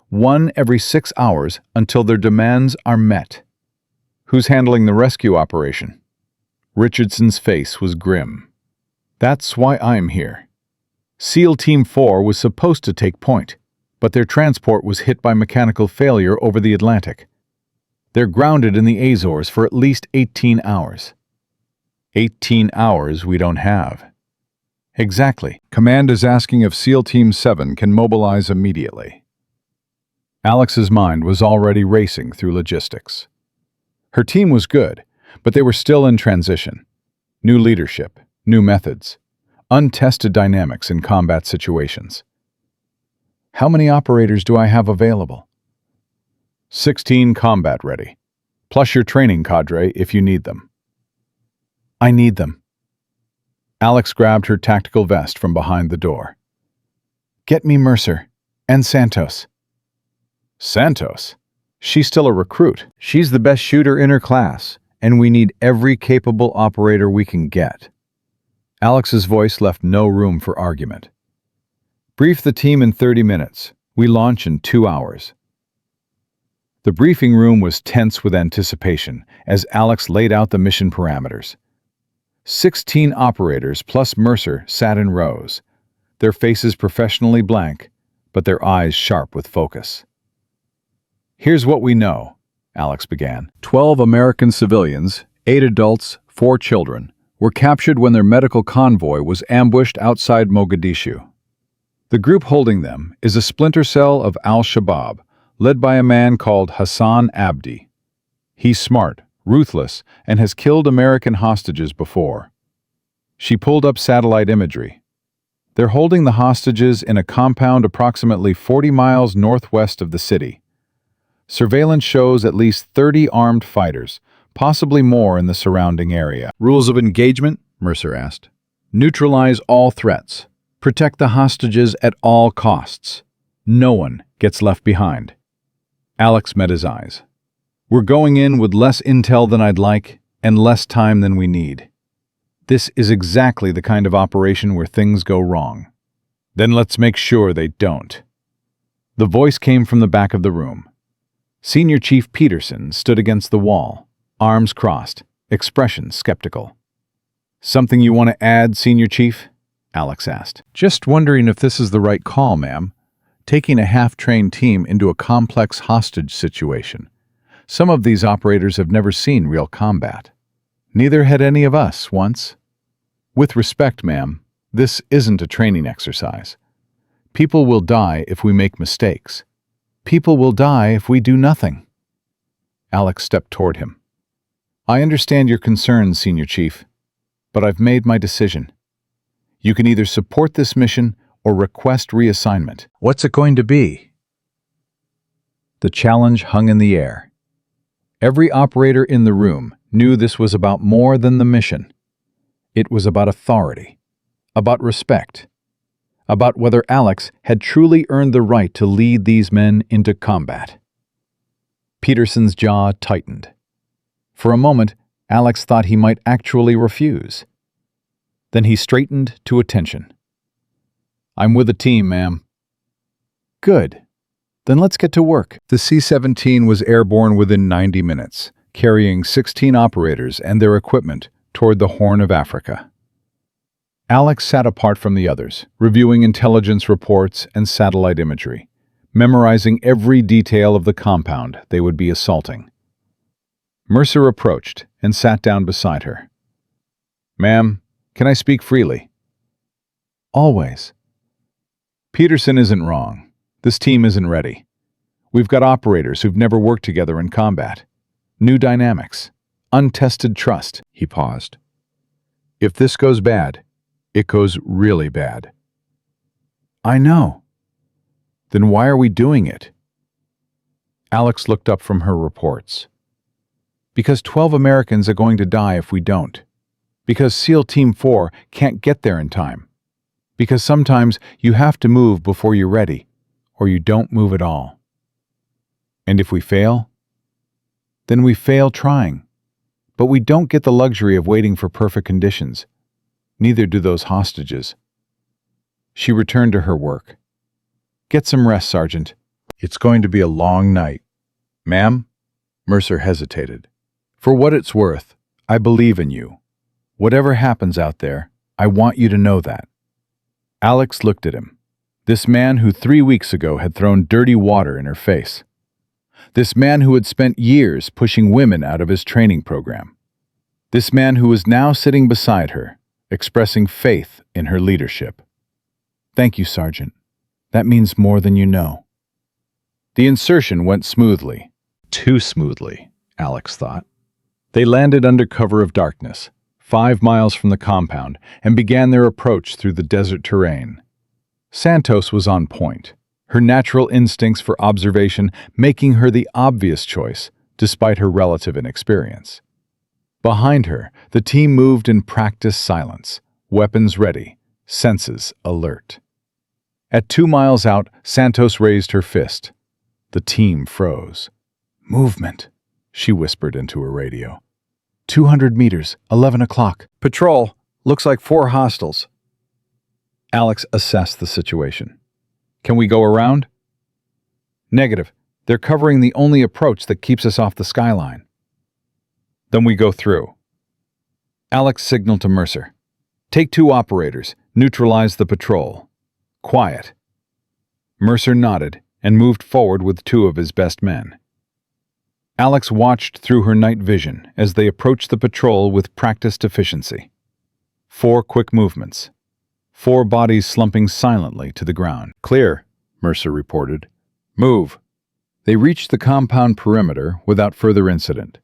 1 every 6 hours until their demands are met." "Who's handling the rescue operation?" Richardson's face was grim. "That's why I'm here. SEAL Team 4 was supposed to take point, but their transport was hit by mechanical failure over the Atlantic. They're grounded in the Azores for at least 18 hours. 18 hours we don't have." "Exactly. Command is asking if SEAL Team 7 can mobilize immediately." Alex's mind was already racing through logistics. Her team was good, but they were still in transition. New leadership, new methods, untested dynamics in combat situations. "How many operators do I have available?" 16 combat ready, plus your training cadre if you need them." "I need them." Alex grabbed her tactical vest from behind the door. "Get me Mercer and Santos." "Santos? She's still a recruit. She's the best shooter in her class, and we need every capable operator we can get." Alex's voice left no room for argument. "Brief the team in 30 minutes. We launch in 2 hours." The briefing room was tense with anticipation as Alex laid out the mission parameters. 16 operators plus Mercer sat in rows, their faces professionally blank, but their eyes sharp with focus. "Here's what we know," Alex began. 12 American civilians, 8 adults, 4 children, were captured when their medical convoy was ambushed outside Mogadishu. The group holding them is a splinter cell of al-Shabaab, led by a man called Hassan Abdi. He's smart, ruthless, and has killed American hostages before. She pulled up satellite imagery. They're holding the hostages in a compound approximately 40 miles northwest of the city. Surveillance shows at least 30 armed fighters, possibly more in the surrounding area. "Rules of engagement?" Mercer asked. "Neutralize all threats. Protect the hostages at all costs. No one gets left behind." Alex met his eyes. "We're going in with less intel than I'd like and less time than we need. This is exactly the kind of operation where things go wrong. Then let's make sure they don't." The voice came from the back of the room. Senior Chief Peterson stood against the wall, arms crossed, expression skeptical. "Something you want to add, Senior Chief?" Alex asked. "Just wondering if this is the right call, ma'am. Taking a half-trained team into a complex hostage situation. Some of these operators have never seen real combat. Neither had any of us once. With respect, ma'am, this isn't a training exercise. People will die if we make mistakes. People will die if we do nothing. Alex stepped toward him. I understand your concerns, Senior Chief, but I've made my decision. You can either support this mission or request reassignment. What's it going to be? The challenge hung in the air. Every operator in the room knew this was about more than the mission. It was about authority, about respect, about whether Alex had truly earned the right to lead these men into combat. Peterson's jaw tightened. For a moment, Alex thought he might actually refuse. Then he straightened to attention. I'm with the team, ma'am. Good. Then let's get to work. The C-17 was airborne within 90 minutes, carrying 16 operators and their equipment toward the Horn of Africa. Alex sat apart from the others, reviewing intelligence reports and satellite imagery, memorizing every detail of the compound they would be assaulting. Mercer approached and sat down beside her. Ma'am, can I speak freely? Always. Peterson isn't wrong. This team isn't ready. We've got operators who've never worked together in combat. New dynamics. Untested trust. He paused. If this goes bad, it goes really bad. I know. Then why are we doing it? Alex looked up from her reports. Because 12 Americans are going to die if we don't. Because SEAL Team 4 can't get there in time. Because sometimes you have to move before you're ready, or you don't move at all. And if we fail, then we fail trying. But we don't get the luxury of waiting for perfect conditions. Neither do those hostages. She returned to her work. Get some rest, Sergeant. It's going to be a long night. Ma'am? Mercer hesitated. For what it's worth, I believe in you. Whatever happens out there, I want you to know that. Alex looked at him. This man who 3 weeks ago had thrown dirty water in her face. This man who had spent years pushing women out of his training program. This man who was now sitting beside her, expressing faith in her leadership. Thank you, Sergeant. That means more than you know. The insertion went smoothly. Too smoothly, Alex thought. They landed under cover of darkness, 5 miles from the compound, and began their approach through the desert terrain. Santos was on point, her natural instincts for observation making her the obvious choice, despite her relative inexperience. Behind her, the team moved in practiced silence, weapons ready, senses alert. At 2 miles out, Santos raised her fist. The team froze. Movement, she whispered into her radio. 200 meters, 11 o'clock. Patrol, looks like 4 hostiles. Alex assessed the situation. Can we go around? Negative. They're covering the only approach that keeps us off the skyline. Then we go through. Alex signaled to Mercer. Take 2 operators, neutralize the patrol. Quiet. Mercer nodded and moved forward with 2 of his best men. Alex watched through her night vision as they approached the patrol with practiced efficiency. 4 quick movements. 4 bodies slumping silently to the ground. Clear, Mercer reported. Move. They reached the compound perimeter without further incident.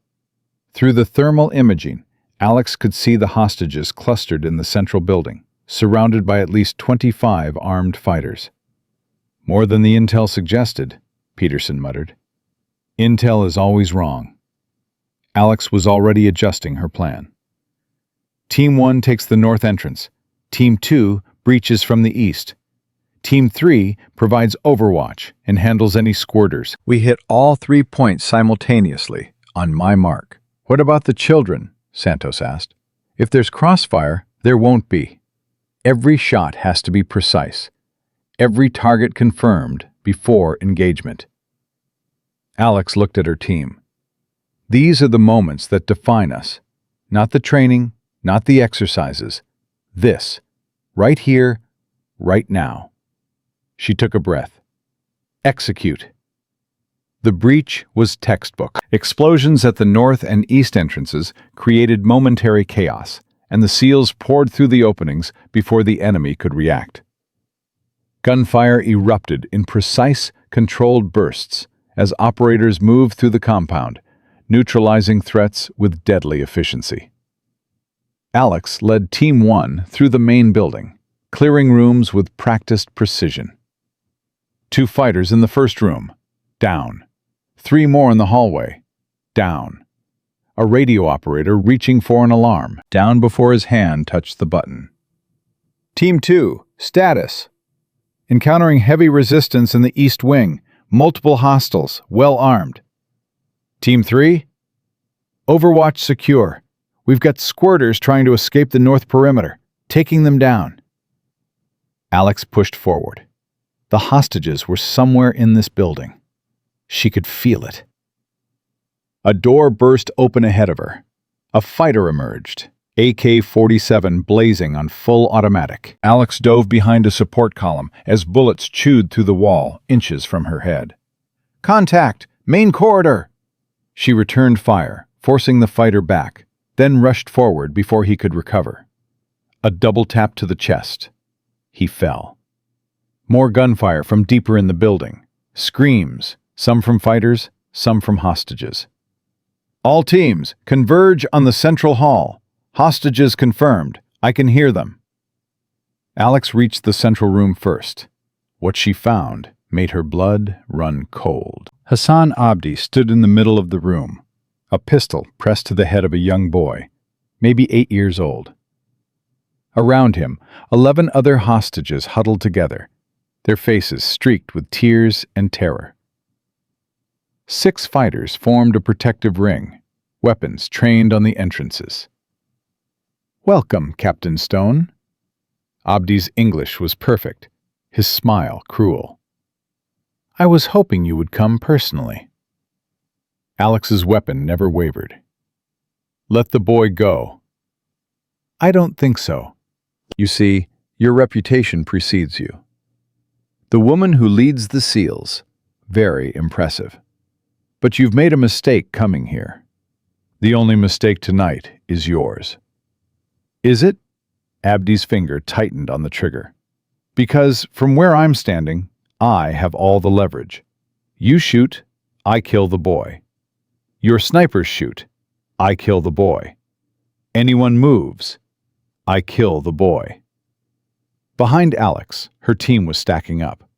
Through the thermal imaging, Alex could see the hostages clustered in the central building, surrounded by at least 25 armed fighters. More than the intel suggested, Peterson muttered. Intel is always wrong. Alex was already adjusting her plan. Team 1 takes the north entrance. Team 2 breaches from the east. Team 3 provides overwatch and handles any squirters. We hit all 3 points simultaneously, on my mark. What about the children? Santos asked. If there's crossfire, there won't be. Every shot has to be precise. Every target confirmed before engagement. Alex looked at her team. These are the moments that define us. Not the training, not the exercises. This, right here, right now. She took a breath. Execute. The breach was textbook. Explosions at the north and east entrances created momentary chaos, and the SEALs poured through the openings before the enemy could react. Gunfire erupted in precise, controlled bursts as operators moved through the compound, neutralizing threats with deadly efficiency. Alex led Team 1 through the main building, clearing rooms with practiced precision. 2 fighters in the first room, down. 3 more in the hallway, down. A radio operator reaching for an alarm, down before his hand touched the button. Team 2, status. Encountering heavy resistance in the East Wing, multiple hostiles, well armed. Team 3, Overwatch secure. We've got squirters trying to escape the north perimeter, taking them down. Alex pushed forward. The hostages were somewhere in this building. She could feel it. A door burst open ahead of her. A fighter emerged, AK-47 blazing on full automatic. Alex dove behind a support column as bullets chewed through the wall, inches from her head. "Contact! Main corridor!" She returned fire, forcing the fighter back, then rushed forward before he could recover. A double tap to the chest. He fell. More gunfire from deeper in the building. Screams, some from fighters, some from hostages. "All teams, converge on the central hall. Hostages confirmed. I can hear them." Alex reached the central room first. What she found made her blood run cold. Hassan Abdi stood in the middle of the room, a pistol pressed to the head of a young boy, maybe 8 years old. Around him, 11 other hostages huddled together, their faces streaked with tears and terror. 6 fighters formed a protective ring, weapons trained on the entrances. "Welcome, Captain Stone." Abdi's English was perfect, his smile cruel. "I was hoping you would come personally." Alex's weapon never wavered. "Let the boy go." "I don't think so. You see, your reputation precedes you. The woman who leads the SEALs, very impressive. But you've made a mistake coming here. The only mistake tonight is yours." "Is it?" Abdi's finger tightened on the trigger. "Because from where I'm standing, I have all the leverage. You shoot, I kill the boy. Your snipers shoot, I kill the boy. Anyone moves, I kill the boy." Behind Alex, her team was stacking up.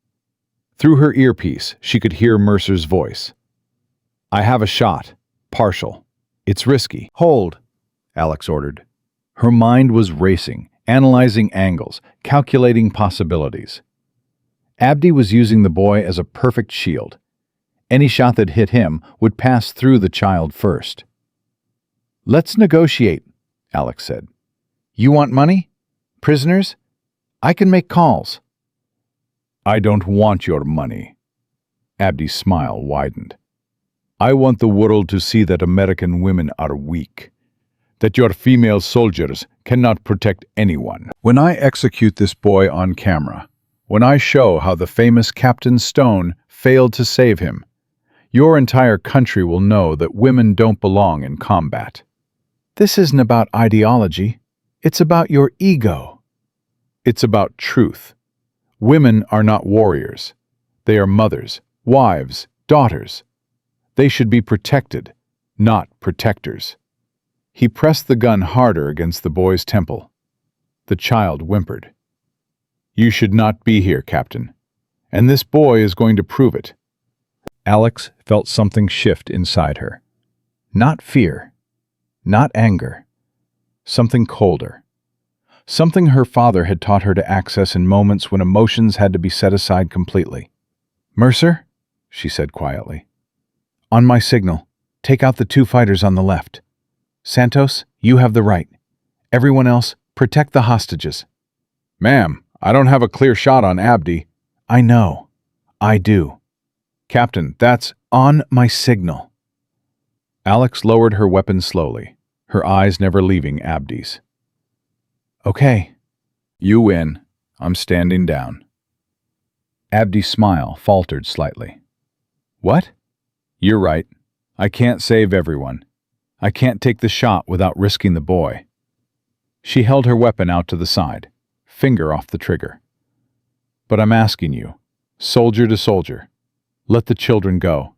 Through her earpiece, she could hear Mercer's voice. "I have a shot, partial. It's risky." "Hold," Alex ordered. Her mind was racing, analyzing angles, calculating possibilities. Abdi was using the boy as a perfect shield. Any shot that hit him would pass through the child first. "Let's negotiate," Alex said. "You want money? Prisoners? I can make calls." "I don't want your money." Abdi's smile widened. "I want the world to see that American women are weak, that your female soldiers cannot protect anyone. When I execute this boy on camera, when I show how the famous Captain Stone failed to save him, your entire country will know that women don't belong in combat." "This isn't about ideology. It's about your ego." "It's about truth. Women are not warriors. They are mothers, wives, daughters. They should be protected, not protectors." He pressed the gun harder against the boy's temple. The child whimpered. "You should not be here, Captain, and this boy is going to prove it." Alex felt something shift inside her. Not fear, not anger, something colder. Something her father had taught her to access in moments when emotions had to be set aside completely. "Mercer," she said quietly. "On my signal, take out the 2 fighters on the left. Santos, you have the right. Everyone else, protect the hostages." "Ma'am, I don't have a clear shot on Abdi." "I know. I do." "Captain, that's on my signal." Alex lowered her weapon slowly, her eyes never leaving Abdi's. "Okay." "You win. I'm standing down." Abdi's smile faltered slightly. "What?" "You're right. I can't save everyone. I can't take the shot without risking the boy." She held her weapon out to the side, finger off the trigger. But I'm asking you, soldier to soldier, let the children go.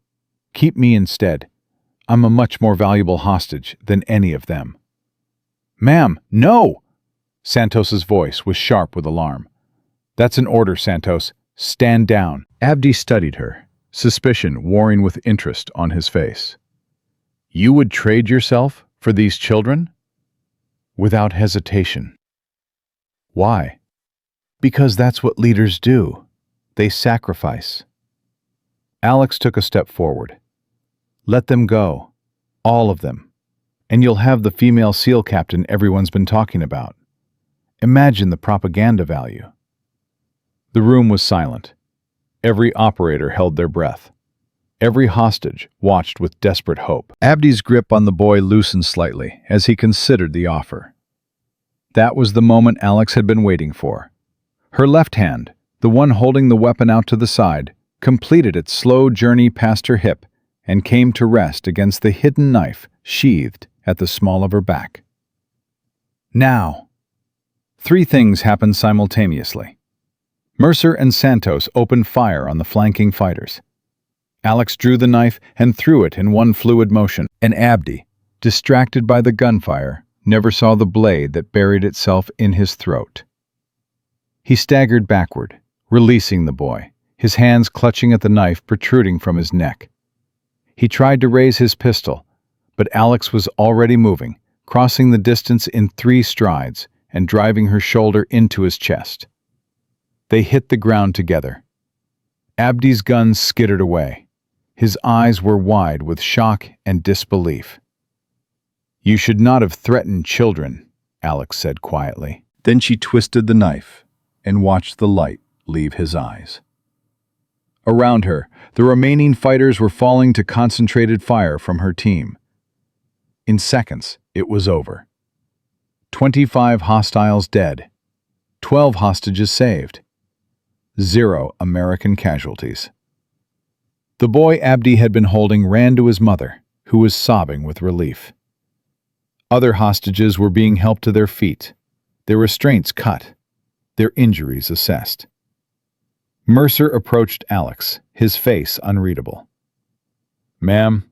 Keep me instead. I'm a much more valuable hostage than any of them." "Ma'am, no!" Santos's voice was sharp with alarm. "That's an order, Santos. Stand down." Abdi studied her, suspicion warring with interest on his face. "You would trade yourself for these children?" Without hesitation. Why? "Because that's what leaders do. They sacrifice." Alex took a step forward. "Let them go. All of them. And you'll have the female SEAL captain everyone's been talking about. Imagine the propaganda value." The room was silent. Every operator held their breath. Every hostage watched with desperate hope. Abdi's grip on the boy loosened slightly as he considered the offer. That was the moment Alex had been waiting for. Her left hand, the one holding the weapon out to the side, completed its slow journey past her hip and came to rest against the hidden knife sheathed at the small of her back. Now, 3 things happened simultaneously. Mercer and Santos opened fire on the flanking fighters. Alex drew the knife and threw it in one fluid motion, and Abdi, distracted by the gunfire, never saw the blade that buried itself in his throat. He staggered backward, releasing the boy, his hands clutching at the knife protruding from his neck. He tried to raise his pistol, but Alex was already moving, crossing the distance in 3 strides and driving her shoulder into his chest. They hit the ground together. Abdi's gun skittered away. His eyes were wide with shock and disbelief. "You should not have threatened children," Alex said quietly. Then she twisted the knife and watched the light leave his eyes. Around her, the remaining fighters were falling to concentrated fire from her team. In seconds, it was over. 25 hostiles dead. 12 hostages saved. 0 American casualties. The boy Abdi had been holding ran to his mother, who was sobbing with relief. Other hostages were being helped to their feet, their restraints cut, their injuries assessed. Mercer approached Alex, his face unreadable. "Ma'am,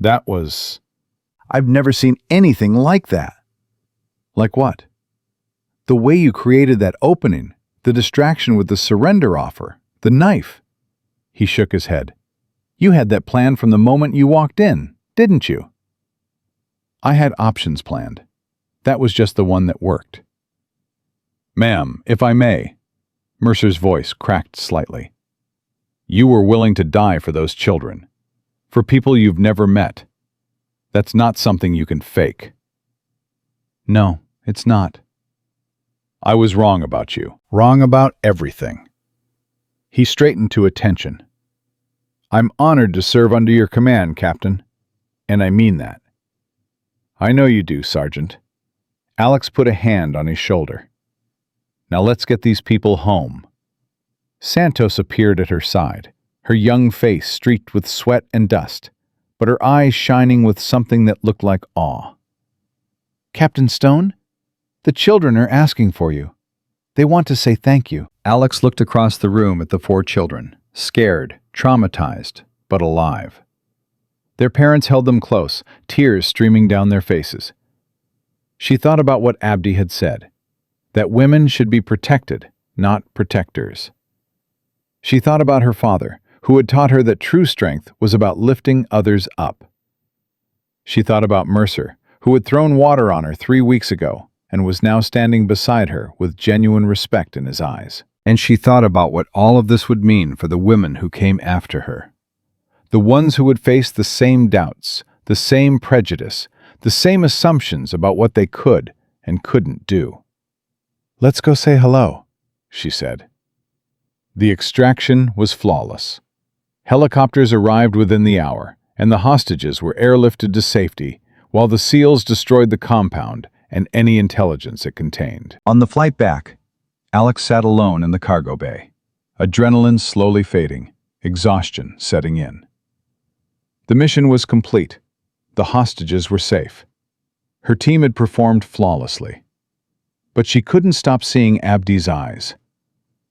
that was... I've never seen anything like that." "Like what?" "The way you created that opening, the distraction with the surrender offer, the knife." He shook his head. "You had that plan from the moment you walked in, didn't you?" "I had options planned. That was just the one that worked." "Ma'am, if I may," Mercer's voice cracked slightly. "You were willing to die for those children, for people you've never met. That's not something you can fake." "No, it's not." "I was wrong about you, wrong about everything." He straightened to attention. "I'm honored to serve under your command, Captain, and I mean that." "I know you do, Sergeant." Alex put a hand on his shoulder. "Now let's get these people home." Santos appeared at her side, her young face streaked with sweat and dust, but her eyes shining with something that looked like awe. "Captain Stone, the children are asking for you. They want to say thank you." Alex looked across the room at the 4 children, scared, traumatized, but alive. Their parents held them close, tears streaming down their faces. She thought about what Abdi had said, that women should be protected, not protectors. She thought about her father, who had taught her that true strength was about lifting others up. She thought about Mercer, who had thrown water on her 3 weeks ago and was now standing beside her with genuine respect in his eyes. And she thought about what all of this would mean for the women who came after her. The ones who would face the same doubts, the same prejudice, the same assumptions about what they could and couldn't do. "Let's go say hello," she said. The extraction was flawless. Helicopters arrived within the hour, and the hostages were airlifted to safety, while the SEALs destroyed the compound and any intelligence it contained. On the flight back, Alex sat alone in the cargo bay, adrenaline slowly fading, exhaustion setting in. The mission was complete. The hostages were safe. Her team had performed flawlessly. But she couldn't stop seeing Abdi's eyes.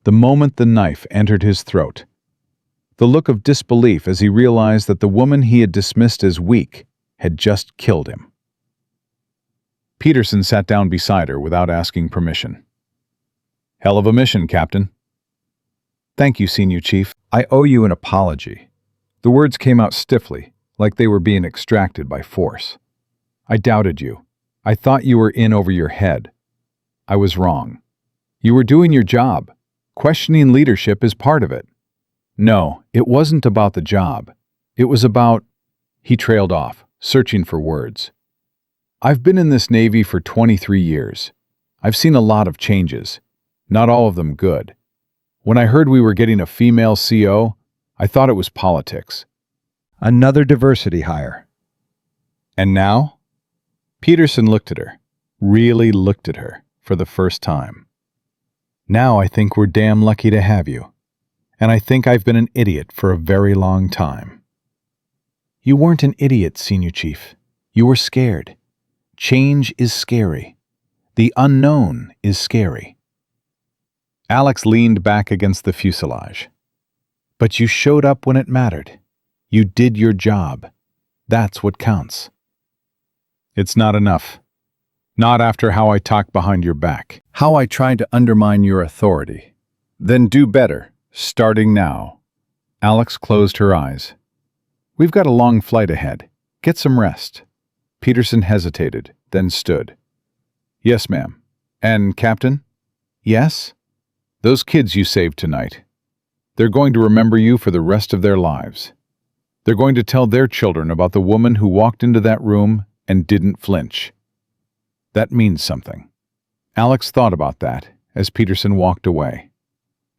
the moment the knife entered his throat. The look of disbelief as he realized that the woman he had dismissed as weak had just killed him. Peterson sat down beside her without asking permission. "Hell of a mission, Captain." "Thank you, Senior Chief. I owe you an apology." The words came out stiffly, like they were being extracted by force. "I doubted you. I thought you were in over your head. I was wrong. You were doing your job. Questioning leadership is part of it." "No, it wasn't about the job. It was about—" He trailed off, searching for words. "I've been in this Navy for 23 years. I've seen a lot of changes, not all of them good. When I heard we were getting a female CO, I thought it was politics. Another diversity hire. And now?" Peterson looked at her, really looked at her, for the first time. "Now I think we're damn lucky to have you. And I think I've been an idiot for a very long time." "You weren't an idiot, Senior Chief. You were scared. Change is scary. The unknown is scary." Alex leaned back against the fuselage. "But you showed up when it mattered. You did your job. That's what counts." "It's not enough. Not after how I talked behind your back. How I tried to undermine your authority. Then do better, starting now." Alex closed her eyes. "We've got a long flight ahead. Get some rest." Peterson hesitated, then stood. "Yes, ma'am. And, Captain?" "Yes?" "Those kids you saved tonight. They're going to remember you for the rest of their lives. They're going to tell their children about the woman who walked into that room and didn't flinch. That means something." Alex thought about that as Peterson walked away.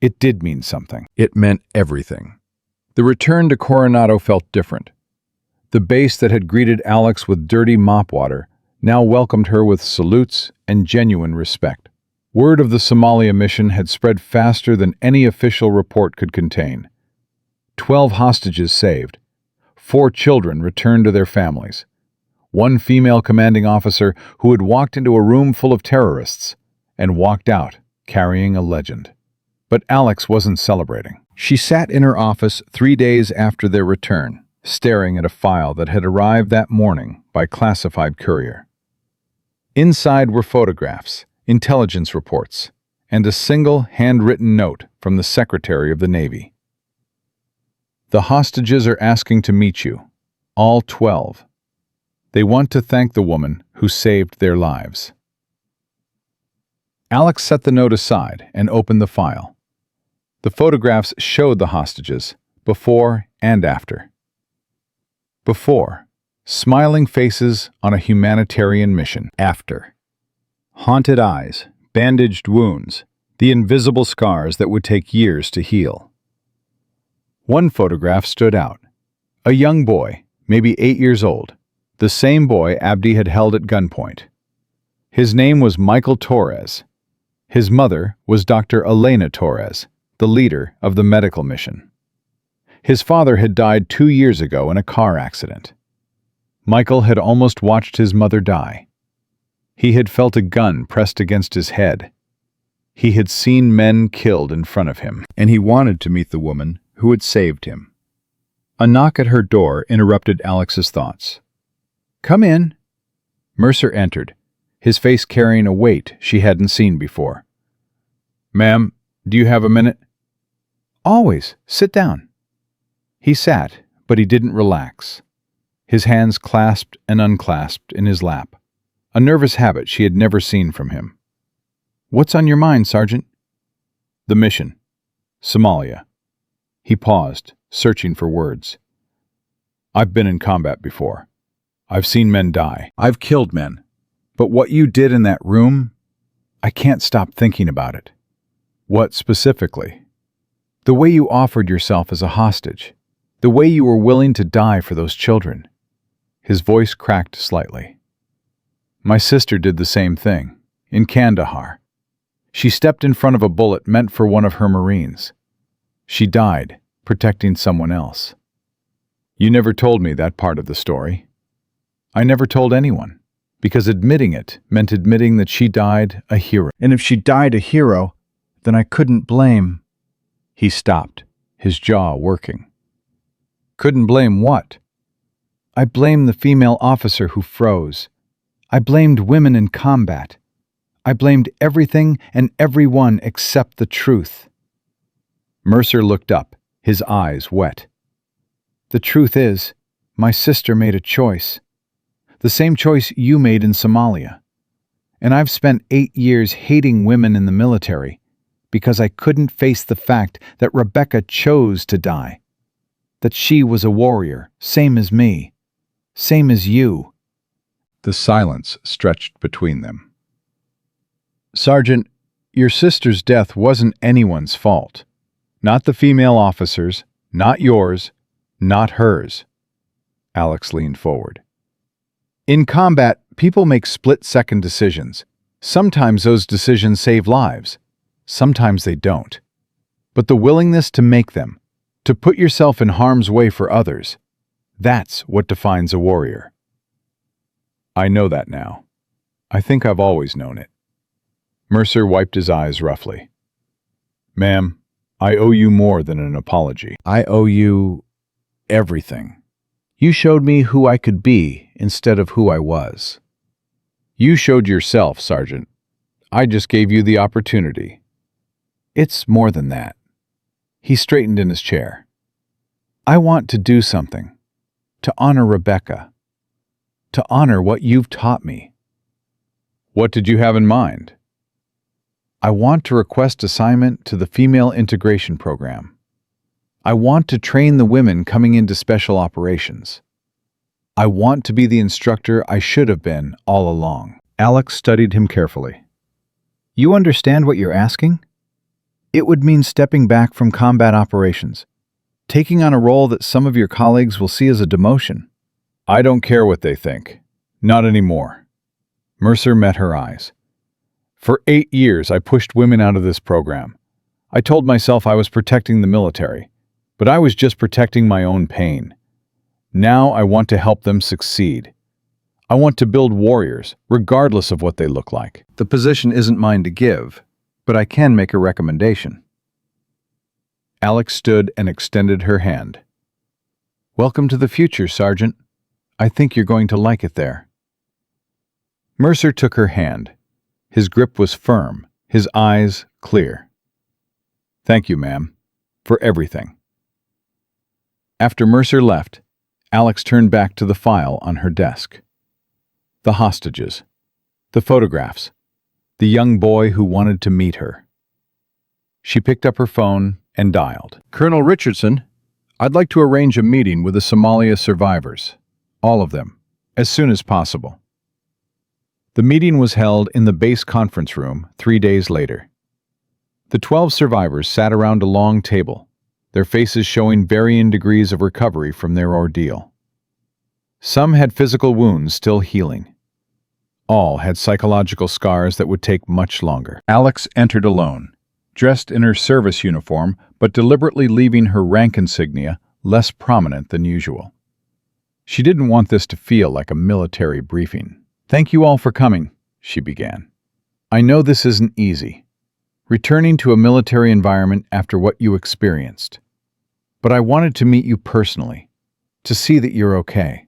It did mean something. It meant everything. The return to Coronado felt different. The base that had greeted Alex with dirty mop water now welcomed her with salutes and genuine respect. Word of the Somalia mission had spread faster than any official report could contain. 12 hostages saved. 4 children returned to their families. 1 female commanding officer who had walked into a room full of terrorists and walked out carrying a legend. But Alex wasn't celebrating. She sat in her office 3 days after their return, staring at a file that had arrived that morning by classified courier. Inside were photographs, intelligence reports, and a single handwritten note from the Secretary of the Navy. "The hostages are asking to meet you, all 12. They want to thank the woman who saved their lives." Alex set the note aside and opened the file. The photographs showed the hostages, before and after. Before, smiling faces on a humanitarian mission. After, haunted eyes, bandaged wounds, the invisible scars that would take years to heal. One photograph stood out. A young boy, maybe 8 years old, the same boy Abdi had held at gunpoint. His name was Michael Torres. His mother was Dr. Elena Torres, the leader of the medical mission. His father had died 2 years ago in a car accident. Michael had almost watched his mother die. He had felt a gun pressed against his head. He had seen men killed in front of him, and he wanted to meet the woman who had saved him. A knock at her door interrupted Alex's thoughts. "Come in." Mercer entered, his face carrying a weight she hadn't seen before. "Ma'am, do you have a minute?" "Always. Sit down." He sat, but he didn't relax. His hands clasped and unclasped in his lap, a nervous habit she had never seen from him. "What's on your mind, Sergeant?" "The mission. Somalia." He paused, searching for words. "I've been in combat before. I've seen men die. I've killed men. But what you did in that room, I can't stop thinking about it." "What specifically?" "The way you offered yourself as a hostage. The way you were willing to die for those children." His voice cracked slightly. "My sister did the same thing, in Kandahar. She stepped in front of a bullet meant for one of her Marines. She died, protecting someone else." "You never told me that part of the story." "I never told anyone, because admitting it meant admitting that she died a hero. And if she died a hero, then I couldn't blame. He stopped, his jaw working. Couldn't blame what? I blamed the female officer who froze. I blamed women in combat. I blamed everything and everyone except the truth. Mercer looked up, his eyes wet. The truth is, my sister made a choice. The same choice you made in Somalia. And I've spent 8 years hating women in the military because I couldn't face the fact that Rebecca chose to die. That she was a warrior, same as me, same as you. The silence stretched between them. Sergeant, your sister's death wasn't anyone's fault. Not the female officer's, not yours, not hers. Alex leaned forward. In combat, people make split-second decisions. Sometimes those decisions save lives. Sometimes they don't. But the willingness to make them, to put yourself in harm's way for others, that's what defines a warrior. I know that now. I think I've always known it. Mercer wiped his eyes roughly. Ma'am, I owe you more than an apology. I owe you everything. You showed me who I could be instead of who I was. You showed yourself, Sergeant. I just gave you the opportunity. It's more than that. He straightened in his chair. I want to do something. To honor Rebecca. To honor what you've taught me. What did you have in mind? I want to request assignment to the Female Integration Program. I want to train the women coming into special operations. I want to be the instructor I should have been all along. Alex studied him carefully. You understand what you're asking? It would mean stepping back from combat operations, taking on a role that some of your colleagues will see as a demotion. I don't care what they think. Not anymore. Mercer met her eyes. For 8 years, I pushed women out of this program. I told myself I was protecting the military, but I was just protecting my own pain. Now I want to help them succeed. I want to build warriors, regardless of what they look like. The position isn't mine to give, but I can make a recommendation. Alex stood and extended her hand. Welcome to the future, Sergeant. I think you're going to like it there. Mercer took her hand. His grip was firm, his eyes clear. Thank you, ma'am, for everything. After Mercer left, Alex turned back to the file on her desk. The hostages, the photographs, the young boy who wanted to meet her. She picked up her phone and dialed. Colonel Richardson, I'd like to arrange a meeting with the Somalia survivors, all of them, as soon as possible. The meeting was held in the base conference room 3 days later. The 12 survivors sat around a long table, their faces showing varying degrees of recovery from their ordeal. Some had physical wounds still healing. All had psychological scars that would take much longer. Alex entered alone, dressed in her service uniform, but deliberately leaving her rank insignia less prominent than usual. She didn't want this to feel like a military briefing. Thank you all for coming, she began. I know this isn't easy, returning to a military environment after what you experienced. But I wanted to meet you personally, to see that you're okay.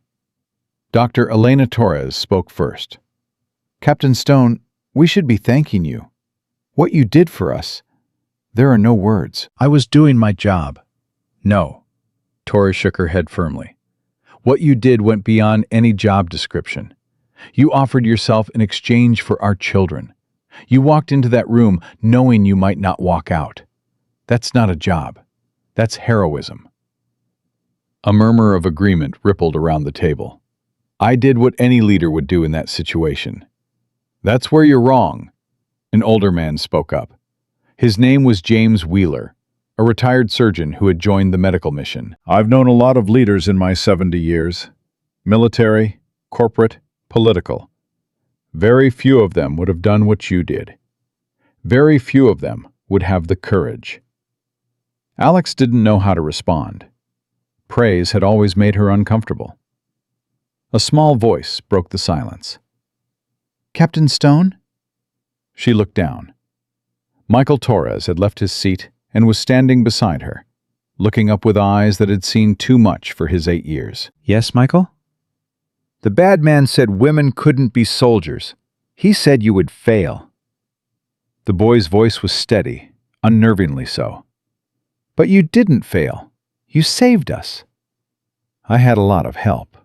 Dr. Elena Torres spoke first. Captain Stone, we should be thanking you. What you did for us, there are no words. I was doing my job. No. Torres shook her head firmly. What you did went beyond any job description. You offered yourself in exchange for our children. You walked into that room knowing you might not walk out. That's not a job. That's heroism. A murmur of agreement rippled around the table. I did what any leader would do in that situation. That's where you're wrong, an older man spoke up. His name was James Wheeler, a retired surgeon who had joined the medical mission. I've known a lot of leaders in my 70 years. Military, corporate, political. Very few of them would have done what you did. Very few of them would have the courage. Alex didn't know how to respond. Praise had always made her uncomfortable. A small voice broke the silence. Captain Stone? She looked down. Michael Torres had left his seat and was standing beside her, looking up with eyes that had seen too much for his 8 years. Yes, Michael? The bad man said women couldn't be soldiers. He said you would fail. The boy's voice was steady, unnervingly so. But you didn't fail. You saved us. I had a lot of help.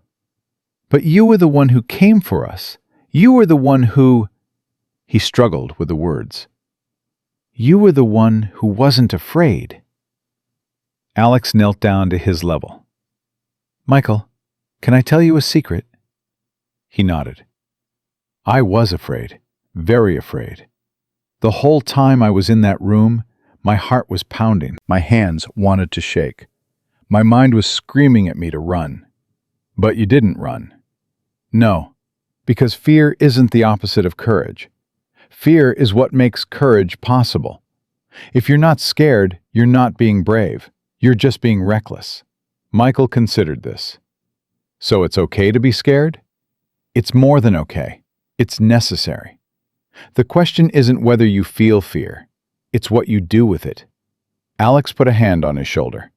But you were the one who came for us. You were the one who... He struggled with the words. You were the one who wasn't afraid. Alex knelt down to his level. Michael, can I tell you a secret? He nodded. I was afraid, very afraid. The whole time I was in that room, my heart was pounding. My hands wanted to shake. My mind was screaming at me to run. But you didn't run. No, because fear isn't the opposite of courage. Fear is what makes courage possible. If you're not scared, you're not being brave. You're just being reckless. Michael considered this. So it's okay to be scared? It's more than okay. It's necessary. The question isn't whether you feel fear. It's what you do with it. Alex put a hand on his shoulder.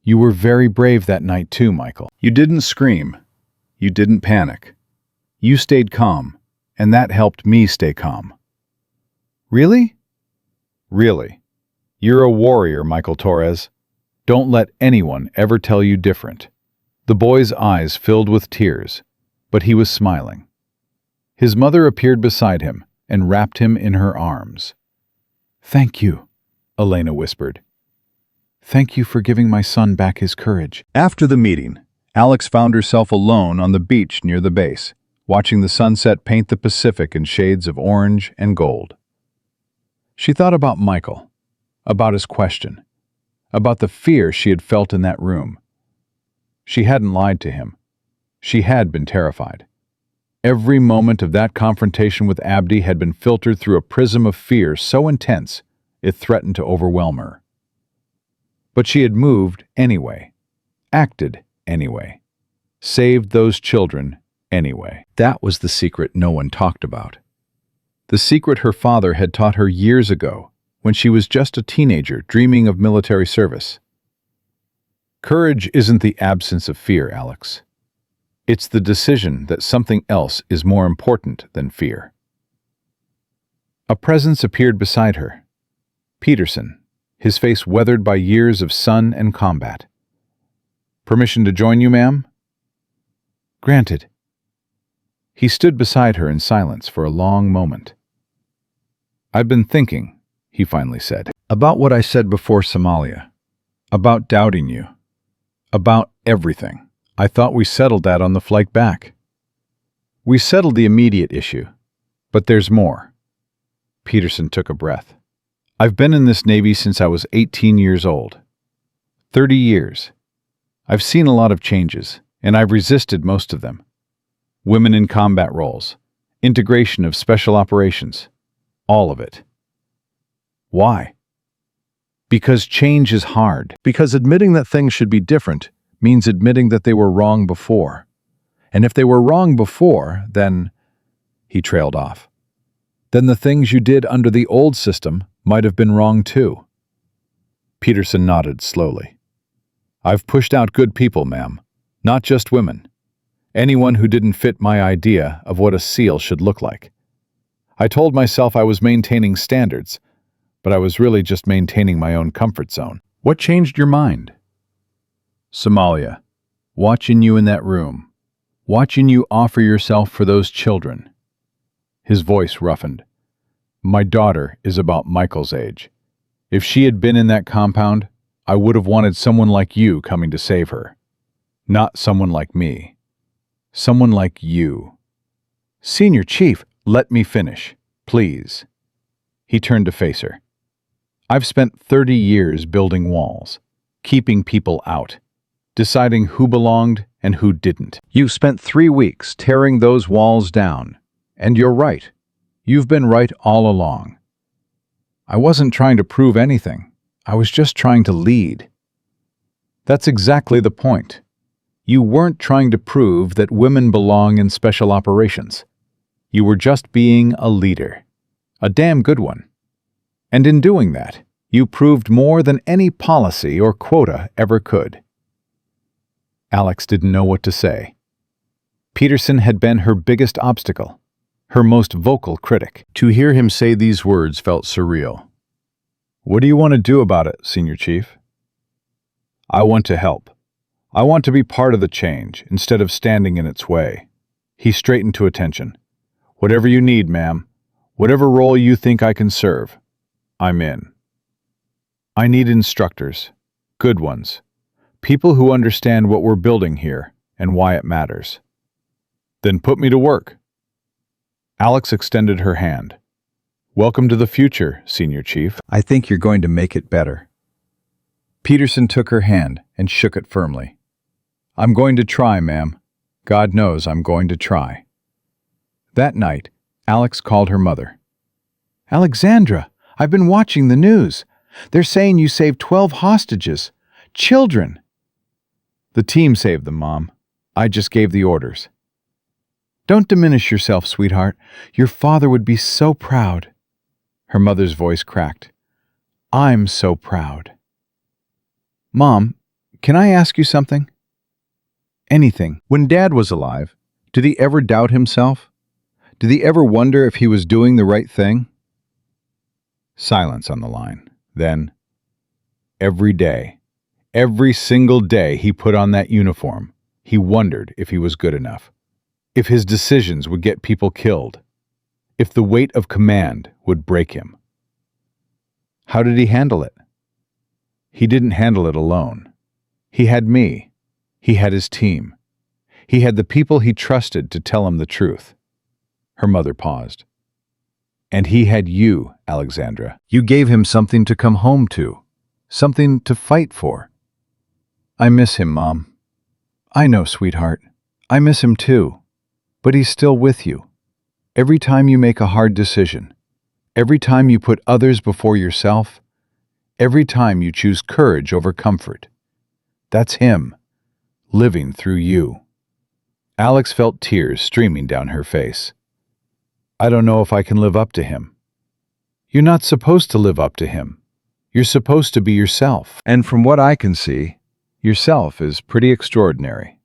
You were very brave that night too, Michael. You didn't scream. You didn't panic. You stayed calm, and that helped me stay calm. Really? Really. You're a warrior, Michael Torres. Don't let anyone ever tell you different. The boy's eyes filled with tears, but he was smiling. His mother appeared beside him and wrapped him in her arms. Thank you, Elena whispered. Thank you for giving my son back his courage. After the meeting, Alex found herself alone on the beach near the base, watching the sunset paint the Pacific in shades of orange and gold. She thought about Michael, about his question, about the fear she had felt in that room. She hadn't lied to him. She had been terrified. Every moment of that confrontation with Abdi had been filtered through a prism of fear so intense it threatened to overwhelm her. But she had moved anyway, acted anyway, saved those children anyway. That was the secret no one talked about. The secret her father had taught her years ago, when she was just a teenager dreaming of military service. Courage isn't the absence of fear, Alex. It's the decision that something else is more important than fear. A presence appeared beside her. Peterson, his face weathered by years of sun and combat. Permission to join you, ma'am? Granted. He stood beside her in silence for a long moment. I've been thinking, he finally said, about what I said before Somalia, about doubting you, about everything. I thought we settled that on the flight back. We settled the immediate issue, but there's more. Peterson took a breath. I've been in this Navy since I was 18 years old. 30 years. I've seen a lot of changes, and I've resisted most of them. Women in combat roles, integration of special operations, all of it. Why? Because change is hard. Because admitting that things should be different means admitting that they were wrong before. And if they were wrong before, then... He trailed off. Then the things you did under the old system might have been wrong too. Peterson nodded slowly. I've pushed out good people, ma'am, not just women. Anyone who didn't fit my idea of what a SEAL should look like. I told myself I was maintaining standards, but I was really just maintaining my own comfort zone. What changed your mind? Somalia, watching you in that room, watching you offer yourself for those children. His voice roughened. My daughter is about Michael's age. If she had been in that compound, I would have wanted someone like you coming to save her. Not someone like me. Someone like you. Senior Chief, let me finish, please. He turned to face her. I've spent 30 years building walls, keeping people out, deciding who belonged and who didn't. You've spent 3 weeks tearing those walls down, and you're right. You've been right all along. I wasn't trying to prove anything. I was just trying to lead. That's exactly the point. You weren't trying to prove that women belong in special operations. You were just being a leader. A damn good one. And in doing that, you proved more than any policy or quota ever could. Alex didn't know what to say. Peterson had been her biggest obstacle, her most vocal critic. To hear him say these words felt surreal. What do you want to do about it, Senior Chief? I want to help. I want to be part of the change instead of standing in its way. He straightened to attention. Whatever you need, ma'am. Whatever role you think I can serve, I'm in. I need instructors. Good ones. People who understand what we're building here and why it matters. Then put me to work. Alex extended her hand. Welcome to the future, Senior Chief. I think you're going to make it better. Peterson took her hand and shook it firmly. I'm going to try, ma'am. God knows I'm going to try. That night, Alex called her mother. Alexandra, I've been watching the news. They're saying you saved 12 hostages. Children. The team saved them, Mom. I just gave the orders. Don't diminish yourself, sweetheart. Your father would be so proud. Her mother's voice cracked. I'm so proud. Mom, can I ask you something? Anything. When Dad was alive, did he ever doubt himself? Did he ever wonder if he was doing the right thing? Silence on the line. Then, every day, every single day he put on that uniform, he wondered if he was good enough, if his decisions would get people killed, if the weight of command would break him. How did he handle it? He didn't handle it alone. He had me. He had his team. He had the people he trusted to tell him the truth. Her mother paused. And he had you, Alexandra. You gave him something to come home to, something to fight for. I miss him, Mom. I know, sweetheart. I miss him too. But he's still with you. Every time you make a hard decision, every time you put others before yourself, every time you choose courage over comfort, that's him, living through you. Alex felt tears streaming down her face. I don't know if I can live up to him. You're not supposed to live up to him. You're supposed to be yourself. And from what I can see, yourself is pretty extraordinary.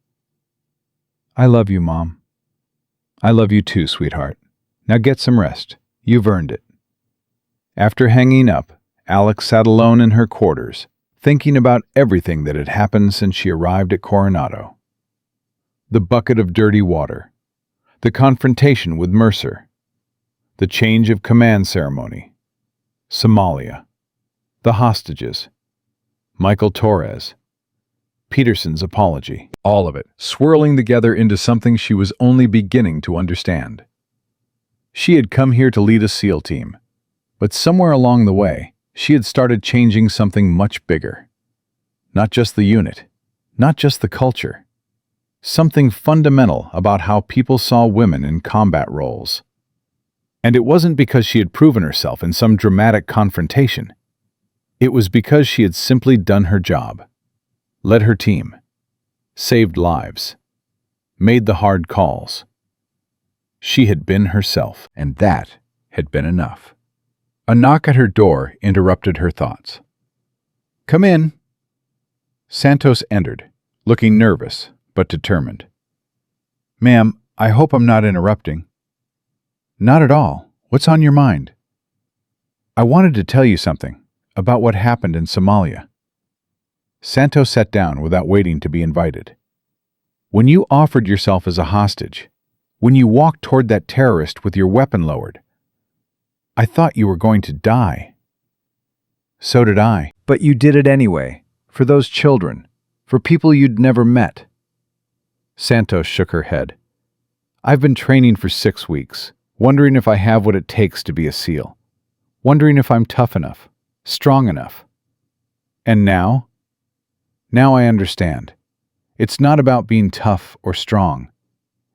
I love you, Mom. I love you too, sweetheart. Now get some rest. You've earned it. After hanging up, Alex sat alone in her quarters, thinking about everything that had happened since she arrived at Coronado. The bucket of dirty water, the confrontation with Mercer, the change of command ceremony, Somalia, the hostages, Michael Torres, Peterson's apology, all of it swirling together into something she was only beginning to understand. She had come here to lead a SEAL team, but somewhere along the way, she had started changing something much bigger. Not just the unit, not just the culture, something fundamental about how people saw women in combat roles. And it wasn't because she had proven herself in some dramatic confrontation. It was because she had simply done her job, led her team, saved lives, made the hard calls. She had been herself, and that had been enough. A knock at her door interrupted her thoughts. Come in. Santos entered, looking nervous but determined. Ma'am, I hope I'm not interrupting. Not at all. What's on your mind? I wanted to tell you something about what happened in Somalia. Santos sat down without waiting to be invited. When you offered yourself as a hostage, when you walked toward that terrorist with your weapon lowered, I thought you were going to die. So did I. But you did it anyway, for those children, for people you'd never met. Santos shook her head. I've been training for 6 weeks, wondering if I have what it takes to be a SEAL, wondering if I'm tough enough, strong enough. And now? Now I understand. It's not about being tough or strong.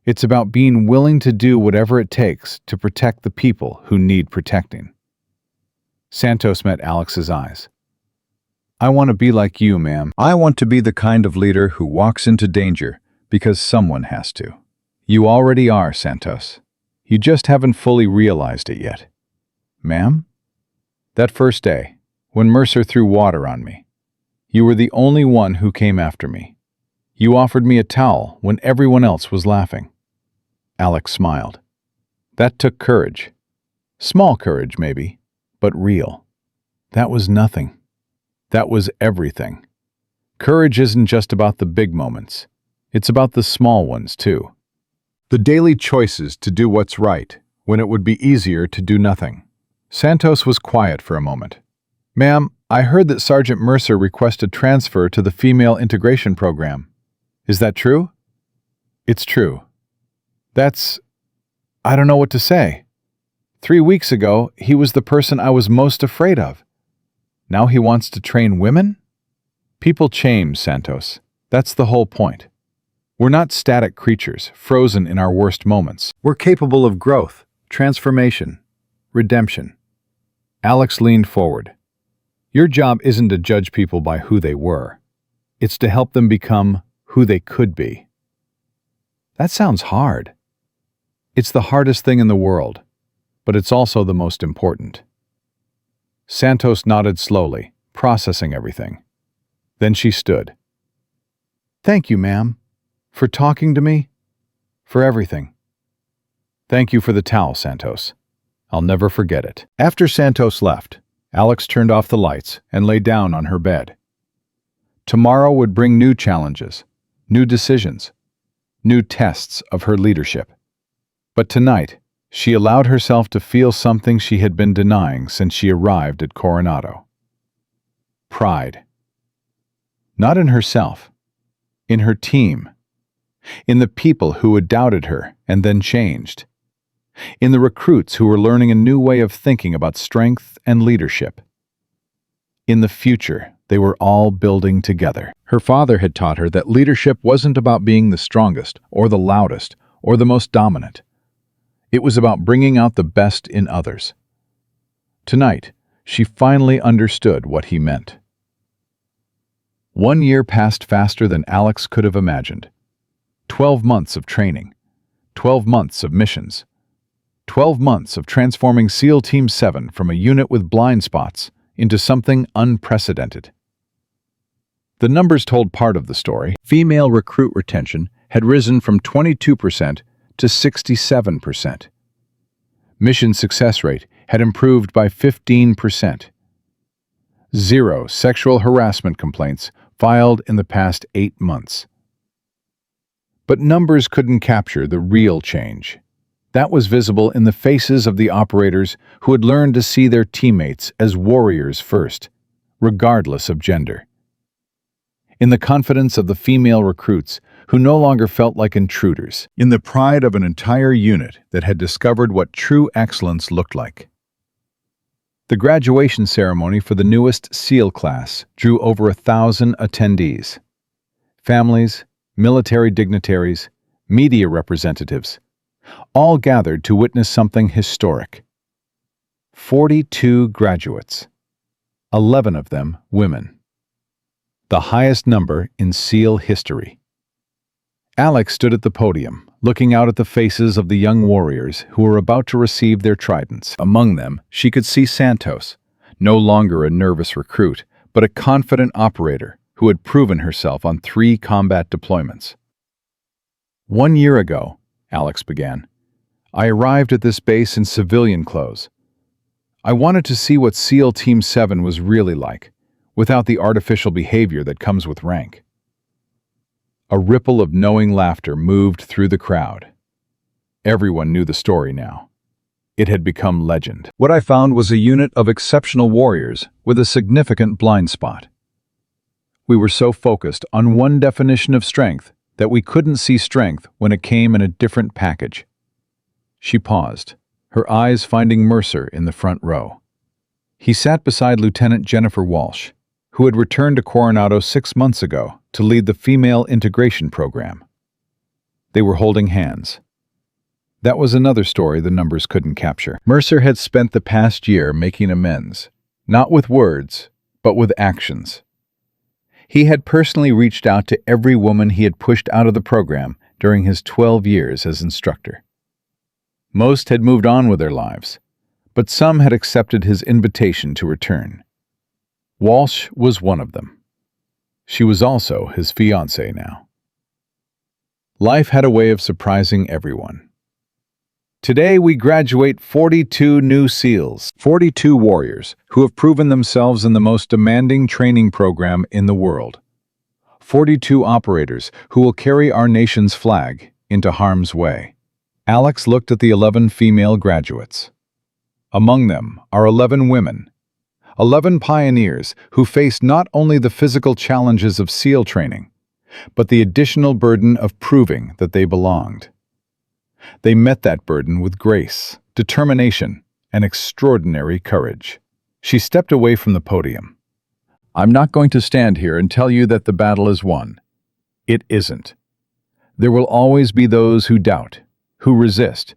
It's about being willing to do whatever it takes to protect the people who need protecting. Santos met Alex's eyes. I want to be like you, ma'am. I want to be the kind of leader who walks into danger because someone has to. You already are, Santos. You just haven't fully realized it yet. Ma'am? That first day, when Mercer threw water on me, you were the only one who came after me. You offered me a towel when everyone else was laughing. Alex smiled. That took courage. Small courage, maybe, but real. That was nothing. That was everything. Courage isn't just about the big moments. It's about the small ones, too. The daily choices to do what's right when it would be easier to do nothing. Santos was quiet for a moment. "Ma'am, I heard that Sergeant Mercer requested transfer to the female integration program. Is that true?" "It's true." I don't know what to say. 3 weeks ago, he was the person I was most afraid of. Now he wants to train women? People change, Santos. That's the whole point. We're not static creatures, frozen in our worst moments. We're capable of growth, transformation, redemption. Alex leaned forward. Your job isn't to judge people by who they were. It's to help them become who they could be. That sounds hard. It's the hardest thing in the world, but it's also the most important. Santos nodded slowly, processing everything. Then she stood. "Thank you, ma'am, for talking to me, for everything." "Thank you for the towel, Santos. I'll never forget it." After Santos left, Alex turned off the lights and lay down on her bed. Tomorrow would bring new challenges, new decisions, new tests of her leadership. But tonight, she allowed herself to feel something she had been denying since she arrived at Coronado. Pride. Not in herself, in her team, in the people who had doubted her and then changed, in the recruits who were learning a new way of thinking about strength and leadership, in the future they were all building together. Her father had taught her that leadership wasn't about being the strongest or the loudest or the most dominant. It was about bringing out the best in others. Tonight, she finally understood what he meant. 1 year passed faster than Alex could have imagined. 12 months of training, 12 months of missions, 12 months of transforming SEAL Team 7 from a unit with blind spots into something unprecedented. The numbers told part of the story. Female recruit retention had risen from 22% to 67%. Mission success rate had improved by 15%. 0 sexual harassment complaints filed in the past 8 months. But numbers couldn't capture the real change. That was visible in the faces of the operators who had learned to see their teammates as warriors first, regardless of gender. In the confidence of the female recruits who no longer felt like intruders, in the pride of an entire unit that had discovered what true excellence looked like. The graduation ceremony for the newest SEAL class drew over 1,000 attendees. Families, military dignitaries, media representatives, all gathered to witness something historic. 42 graduates, 11 of them women. The highest number in SEAL history. Alex stood at the podium, looking out at the faces of the young warriors who were about to receive their tridents. Among them, she could see Santos, no longer a nervous recruit, but a confident operator who had proven herself on 3 combat deployments. 1 year ago, Alex began, I arrived at this base in civilian clothes. I wanted to see what SEAL Team 7 was really like, without the artificial behavior that comes with rank. A ripple of knowing laughter moved through the crowd. Everyone knew the story now. It had become legend. What I found was a unit of exceptional warriors with a significant blind spot. We were so focused on one definition of strength that we couldn't see strength when it came in a different package. She paused, her eyes finding Mercer in the front row. He sat beside Lieutenant Jennifer Walsh, who had returned to Coronado 6 months ago to lead the female integration program. They were holding hands. That was another story the numbers couldn't capture. Mercer had spent the past year making amends, not with words, but with actions. He had personally reached out to every woman he had pushed out of the program during his 12 years as instructor. Most had moved on with their lives, but some had accepted his invitation to return. Walsh was one of them. She was also his fiancée now. Life had a way of surprising everyone. Today we graduate 42 new SEALs, 42 warriors who have proven themselves in the most demanding training program in the world. 42 operators who will carry our nation's flag into harm's way. Alex looked at the 11 female graduates. Among them are 11 women, 11 pioneers who faced not only the physical challenges of SEAL training, but the additional burden of proving that they belonged. They met that burden with grace, determination, and extraordinary courage. She stepped away from the podium. I'm not going to stand here and tell you that the battle is won. It isn't. There will always be those who doubt, who resist,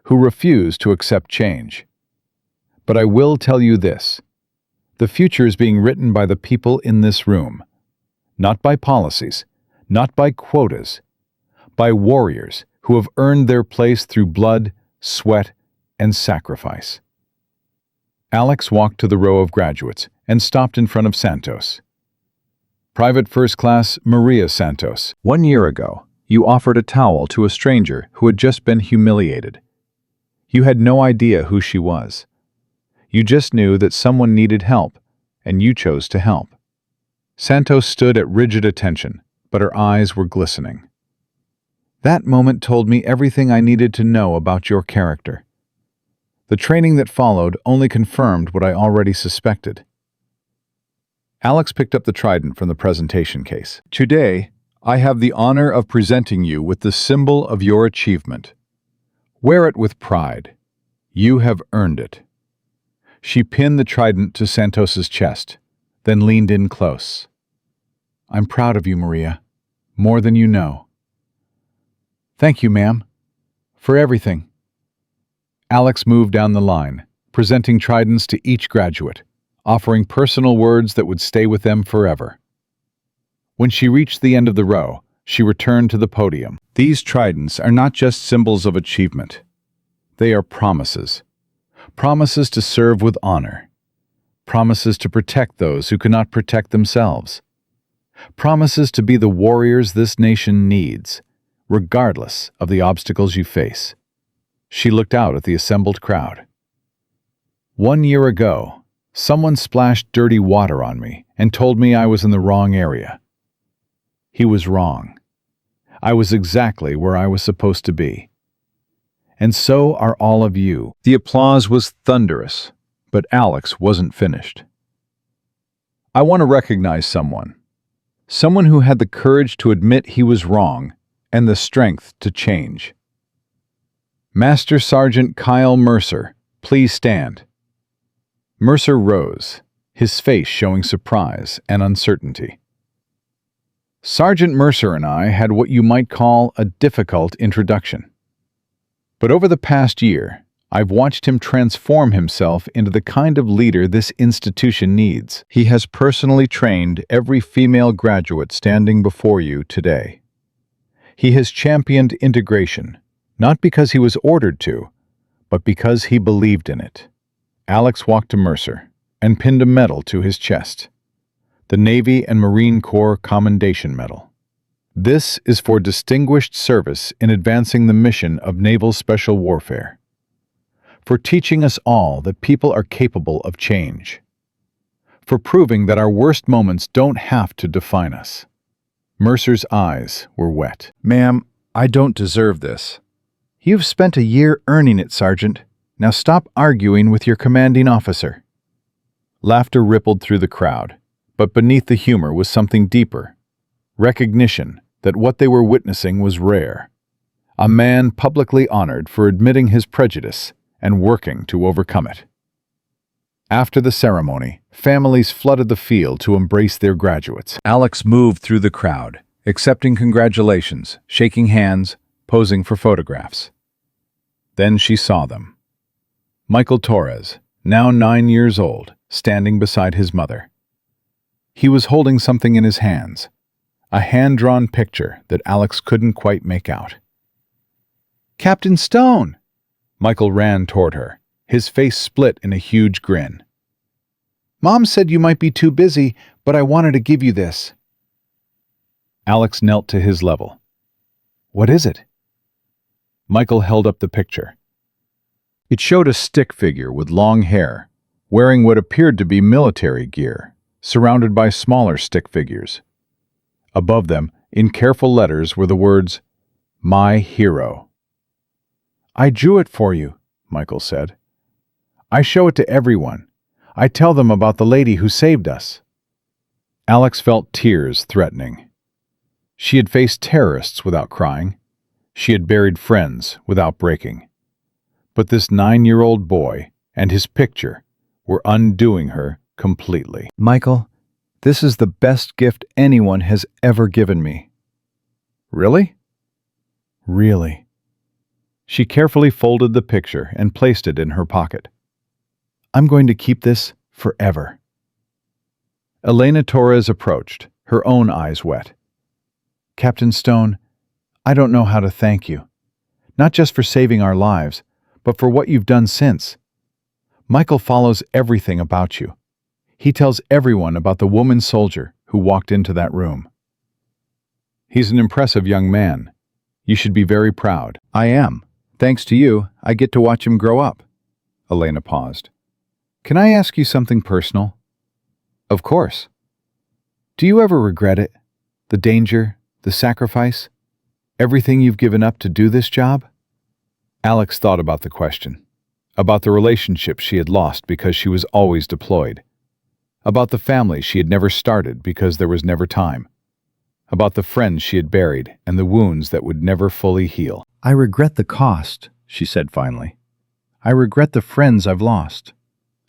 who refuse to accept change. But I will tell you this. The future is being written by the people in this room, not by policies, not by quotas, by warriors who have earned their place through blood, sweat, and sacrifice. Alex walked to the row of graduates and stopped in front of Santos. Private First Class Maria Santos, 1 year ago, you offered a towel to a stranger who had just been humiliated. You had no idea who she was. You just knew that someone needed help, and you chose to help. Santos stood at rigid attention, but her eyes were glistening. That moment told me everything I needed to know about your character. The training that followed only confirmed what I already suspected. Alex picked up the trident from the presentation case. Today, I have the honor of presenting you with the symbol of your achievement. Wear it with pride. You have earned it. She pinned the trident to Santos's chest, then leaned in close. I'm proud of you, Maria, more than you know. Thank you, ma'am, for everything. Alex moved down the line, presenting tridents to each graduate, offering personal words that would stay with them forever. When she reached the end of the row, she returned to the podium. These tridents are not just symbols of achievement. They are promises. Promises to serve with honor. Promises to protect those who cannot protect themselves. Promises to be the warriors this nation needs, regardless of the obstacles you face. She looked out at the assembled crowd. 1 year ago, someone splashed dirty water on me and told me I was in the wrong area. He was wrong. I was exactly where I was supposed to be. And so are all of you. The applause was thunderous, but Alex wasn't finished. I want to recognize someone. Someone who had the courage to admit he was wrong and the strength to change. Master Sergeant Kyle Mercer, please stand. Mercer rose, his face showing surprise and uncertainty. Sergeant Mercer and I had what you might call a difficult introduction. But over the past year, I've watched him transform himself into the kind of leader this institution needs. He has personally trained every female graduate standing before you today. He has championed integration, not because he was ordered to, but because he believed in it. Alex walked to Mercer and pinned a medal to his chest, the Navy and Marine Corps Commendation Medal. This is for distinguished service in advancing the mission of naval special warfare, for teaching us all that people are capable of change, for proving that our worst moments don't have to define us. Mercer's eyes were wet. Ma'am, I don't deserve this. You've spent a year earning it, Sergeant. Now stop arguing with your commanding officer. Laughter rippled through the crowd, but beneath the humor was something deeper. Recognition that what they were witnessing was rare. A man publicly honored for admitting his prejudice and working to overcome it. After the ceremony, families flooded the field to embrace their graduates. Alex moved through the crowd, accepting congratulations, shaking hands, posing for photographs. Then she saw them. Michael Torres, now 9 years old, standing beside his mother. He was holding something in his hands, a hand-drawn picture that Alex couldn't quite make out. Captain Stone! Michael ran toward her, His face split in a huge grin. "Mom said you might be too busy, but I wanted to give you this." Alex knelt to his level. "What is it?" Michael held up the picture. It showed a stick figure with long hair, wearing what appeared to be military gear, surrounded by smaller stick figures. Above them, in careful letters, were the words, "My hero." "I drew it for you," Michael said. "I show it to everyone. I tell them about the lady who saved us." Alex felt tears threatening. She had faced terrorists without crying. She had buried friends without breaking. But this 9-year-old boy and his picture were undoing her completely. "Michael, this is the best gift anyone has ever given me." "Really?" "Really." She carefully folded the picture and placed it in her pocket. "I'm going to keep this forever." Elena Torres approached, her own eyes wet. "Captain Stone, I don't know how to thank you. Not just for saving our lives, but for what you've done since. Michael follows everything about you. He tells everyone about the woman soldier who walked into that room. He's an impressive young man. You should be very proud." "I am. Thanks to you, I get to watch him grow up." Elena paused. "Can I ask you something personal?" "Of course." "Do you ever regret it? The danger, the sacrifice, everything you've given up to do this job?" Alex thought about the question, about the relationship she had lost because she was always deployed, about the family she had never started because there was never time, about the friends she had buried and the wounds that would never fully heal. "I regret the cost," she said finally. "I regret the friends I've lost.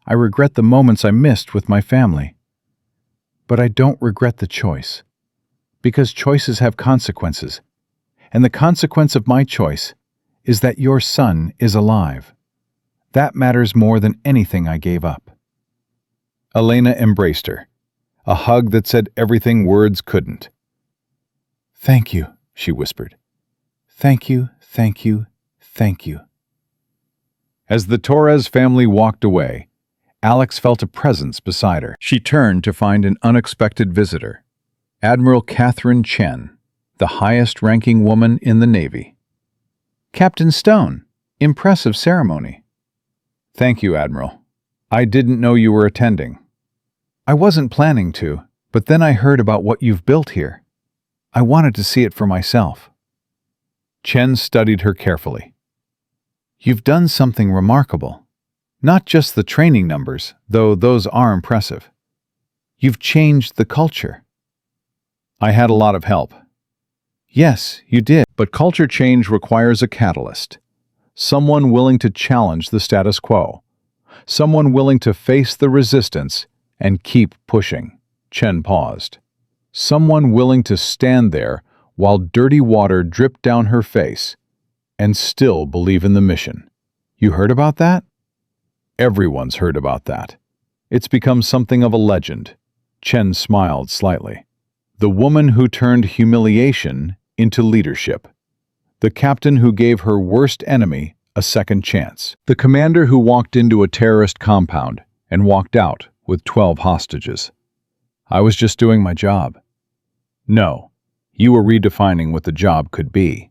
I regret the moments I missed with my family. But I don't regret the choice, because choices have consequences, and the consequence of my choice is that your son is alive. That matters more than anything I gave up." Elena embraced her, a hug that said everything words couldn't. "Thank you," she whispered. "Thank you, thank you, thank you." As the Torres family walked away, Alex felt a presence beside her. She turned to find an unexpected visitor, Admiral Catherine Chen, the highest-ranking woman in the Navy. "Captain Stone, impressive ceremony." "Thank you, Admiral. I didn't know you were attending." "I wasn't planning to, but then I heard about what you've built here. I wanted to see it for myself." Chen studied her carefully. "You've done something remarkable. Not just the training numbers, though those are impressive. You've changed the culture." "I had a lot of help." "Yes, you did. But culture change requires a catalyst. Someone willing to challenge the status quo. Someone willing to face the resistance and keep pushing." Chen paused. "Someone willing to stand there while dirty water dripped down her face and still believe in the mission. You heard about that?" "Everyone's heard about that. It's become something of a legend." Chen smiled slightly. "The woman who turned humiliation into leadership. The captain who gave her worst enemy a second chance. The commander who walked into a terrorist compound and walked out with 12 hostages. I was just doing my job." "No, you were redefining what the job could be."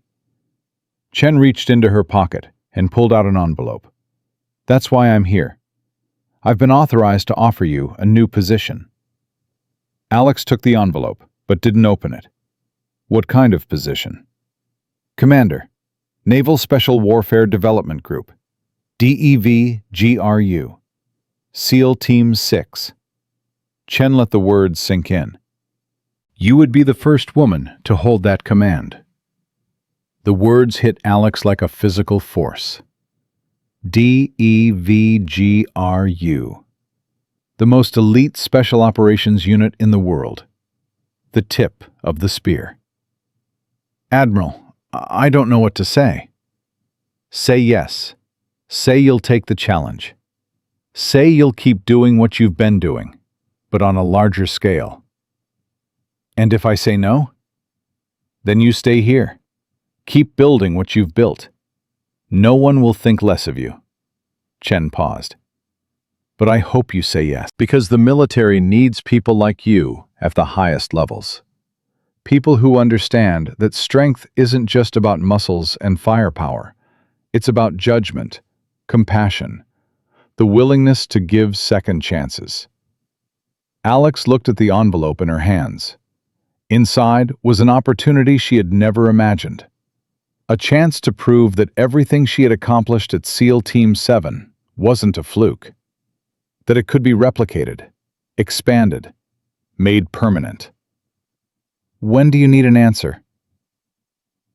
Chen reached into her pocket and pulled out an envelope. "That's why I'm here. I've been authorized to offer you a new position." Alex took the envelope, but didn't open it. "What kind of position?" "Commander, Naval Special Warfare Development Group, DEVGRU, SEAL Team 6. Chen let the words sink in. "You would be the first woman to hold that command." The words hit Alex like a physical force. DEVGRU, the most elite special operations unit in the world. The tip of the spear. "Admiral, I don't know what to say." "Say yes. Say you'll take the challenge. Say you'll keep doing what you've been doing, but on a larger scale." "And if I say no?" "Then you stay here. Keep building what you've built. No one will think less of you." Chen paused. But I hope you say yes. Because the military needs people like you at the highest levels. People who understand that strength isn't just about muscles and firepower. It's about judgment, compassion, the willingness to give second chances. Alex looked at the envelope in her hands. Inside was an opportunity she had never imagined. A chance to prove that everything she had accomplished at SEAL Team 7 wasn't a fluke. That it could be replicated, expanded, made permanent. When do you need an answer?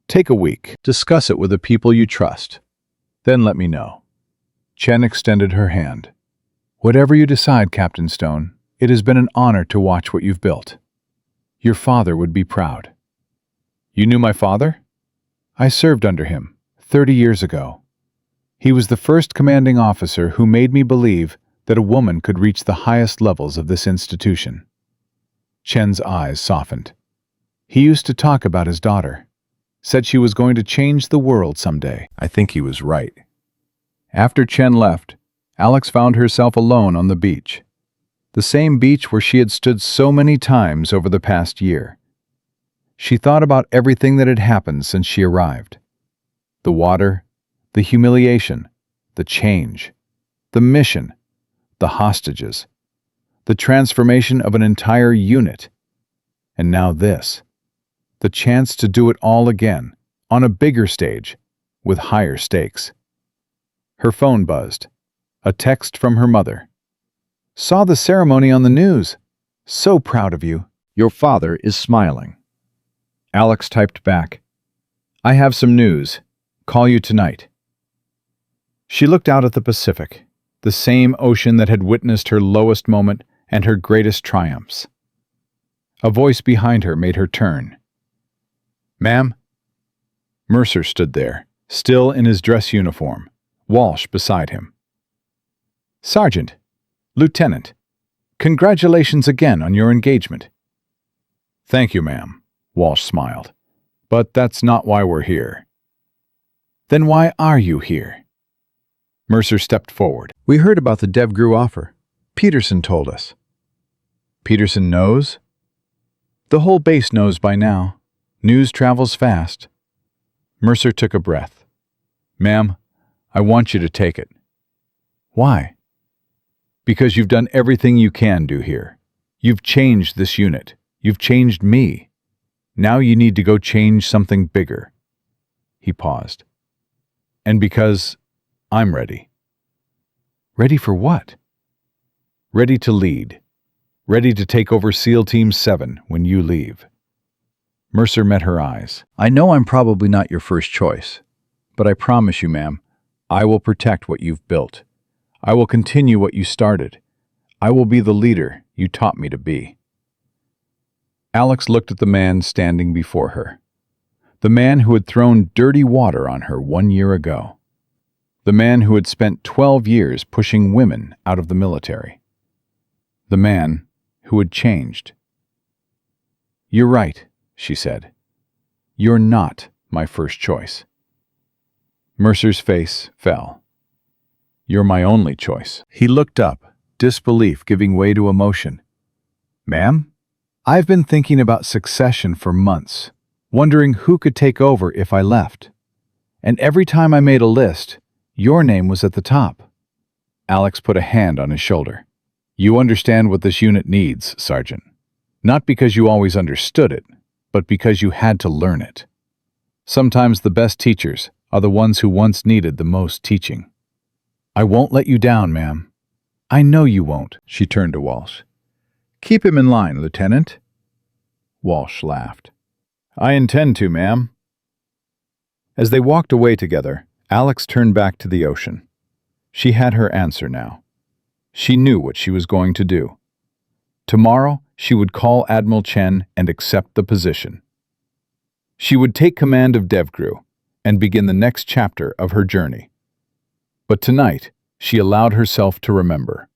Take a week. Discuss it with the people you trust. Then let me know. Chen extended her hand. Whatever you decide, Captain Stone, it has been an honor to watch what you've built. Your father would be proud. You knew my father? I served under him 30 years ago. He was the first commanding officer who made me believe that a woman could reach the highest levels of this institution. Chen's eyes softened. He used to talk about his daughter, said she was going to change the world someday. I think he was right. After Chen left, Alex found herself alone on the beach. The same beach where she had stood so many times over the past year. She thought about everything that had happened since she arrived. The water, the humiliation, the change, the mission, the hostages, the transformation of an entire unit. And now this, the chance to do it all again, on a bigger stage, with higher stakes. Her phone buzzed. A text from her mother. Saw the ceremony on the news. So proud of you. Your father is smiling. Alex typed back. I have some news. Call you tonight. She looked out at the Pacific, the same ocean that had witnessed her lowest moment and her greatest triumphs. A voice behind her made her turn. Ma'am? Mercer stood there, still in his dress uniform, Walsh beside him. Sergeant, Lieutenant, congratulations again on your engagement. Thank you, ma'am, Walsh smiled. But that's not why we're here. Then why are you here? Mercer stepped forward. We heard about the DevGru offer. Peterson told us. Peterson knows? The whole base knows by now. News travels fast. Mercer took a breath. Ma'am, I want you to take it. Why? Because you've done everything you can do here. You've changed this unit. You've changed me. Now you need to go change something bigger. He paused. And because I'm ready. Ready for what? Ready to lead. Ready to take over SEAL Team 7 when you leave. Mercer met her eyes. I know I'm probably not your first choice, but I promise you, ma'am, I will protect what you've built. I will continue what you started. I will be the leader you taught me to be. Alex looked at the man standing before her. The man who had thrown dirty water on her 1 year ago. The man who had spent 12 years pushing women out of the military. The man who had changed. You're right, she said. You're not my first choice. Mercer's face fell. You're my only choice. He looked up, disbelief giving way to emotion. Ma'am? I've been thinking about succession for months, wondering who could take over if I left. And every time I made a list, your name was at the top. Alex put a hand on his shoulder. You understand what this unit needs, Sergeant. Not because you always understood it, but because you had to learn it. Sometimes the best teachers are the ones who once needed the most teaching. I won't let you down, ma'am. I know you won't, she turned to Walsh. Keep him in line, Lieutenant. Walsh laughed. I intend to, ma'am. As they walked away together, Alex turned back to the ocean. She had her answer now. She knew what she was going to do. Tomorrow, she would call Admiral Chen and accept the position. She would take command of DevGru and begin the next chapter of her journey. But tonight, she allowed herself to remember.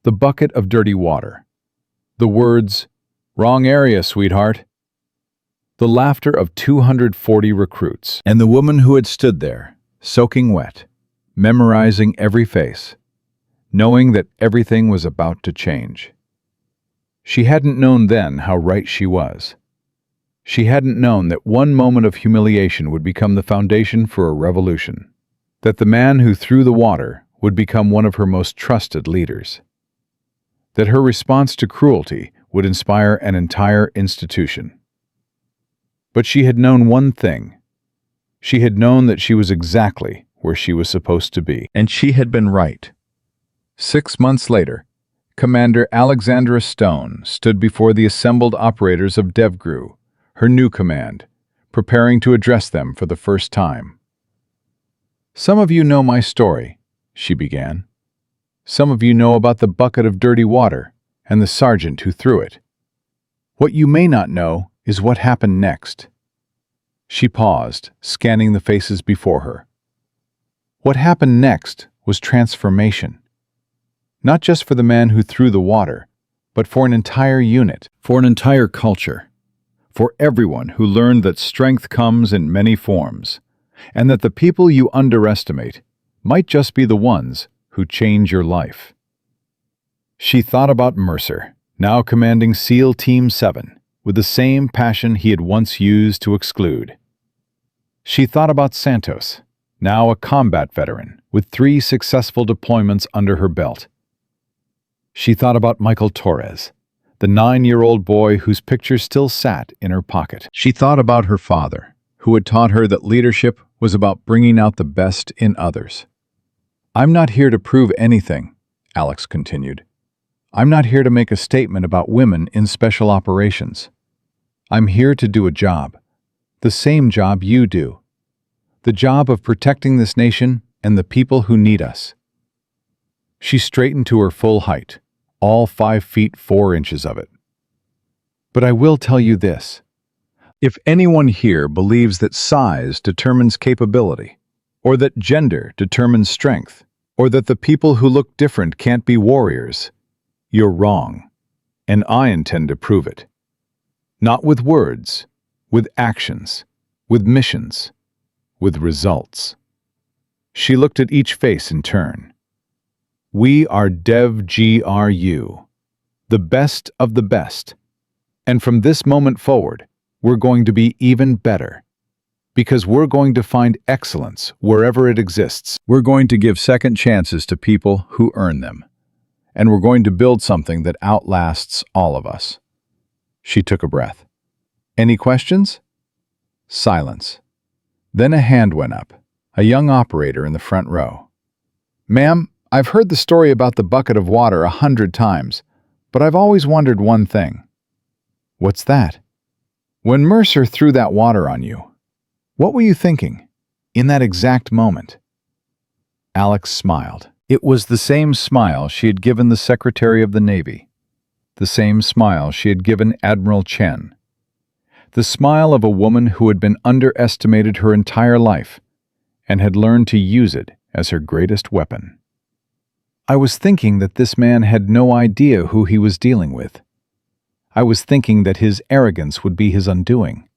The bucket of dirty water. The words, "Wrong area, sweetheart." The laughter of 240 recruits, and the woman who had stood there, soaking wet, memorizing every face, knowing that everything was about to change. She hadn't known then how right she was. She hadn't known that one moment of humiliation would become the foundation for a revolution, that the man who threw the water would become one of her most trusted leaders, that her response to cruelty would inspire an entire institution. But she had known one thing. She had known that she was exactly where she was supposed to be. And she had been right. 6 months later, Commander Alexandra Stone stood before the assembled operators of DevGru, her new command, preparing to address them for the first time. "Some of you know my story," she began. "Some of you know about the bucket of dirty water and the sergeant who threw it. What you may not know is what happened next." She paused, scanning the faces before her. What happened next was transformation. Not just for the man who threw the water, but for an entire unit, for an entire culture, for everyone who learned that strength comes in many forms, and that the people you underestimate might just be the ones who change your life. She thought about Mercer, now commanding SEAL Team 7, with the same passion he had once used to exclude. She thought about Santos, now a combat veteran, with 3 successful deployments under her belt. She thought about Michael Torres, the 9-year-old boy whose picture still sat in her pocket. She thought about her father, who had taught her that leadership was about bringing out the best in others. "I'm not here to prove anything," Alex continued. "I'm not here to make a statement about women in special operations. I'm here to do a job, the same job you do, the job of protecting this nation and the people who need us." She straightened to her full height, all 5 feet 4 inches of it. "But I will tell you this. If anyone here believes that size determines capability, or that gender determines strength, or that the people who look different can't be warriors, you're wrong, and I intend to prove it. Not with words, with actions, with missions, with results." She looked at each face in turn. "We are DevGRU, the best of the best. And from this moment forward, we're going to be even better. Because we're going to find excellence wherever it exists. We're going to give second chances to people who earn them. And we're going to build something that outlasts all of us." She took a breath. "Any questions?" Silence. Then a hand went up, a young operator in the front row. "Ma'am, I've heard the story about the bucket of water 100 times, but I've always wondered one thing." "What's that?" "When Mercer threw that water on you, what were you thinking in that exact moment?" Alex smiled. It was the same smile she had given the Secretary of the Navy, the same smile she had given Admiral Chen, the smile of a woman who had been underestimated her entire life and had learned to use it as her greatest weapon. "I was thinking that this man had no idea who he was dealing with. I was thinking that his arrogance would be his undoing.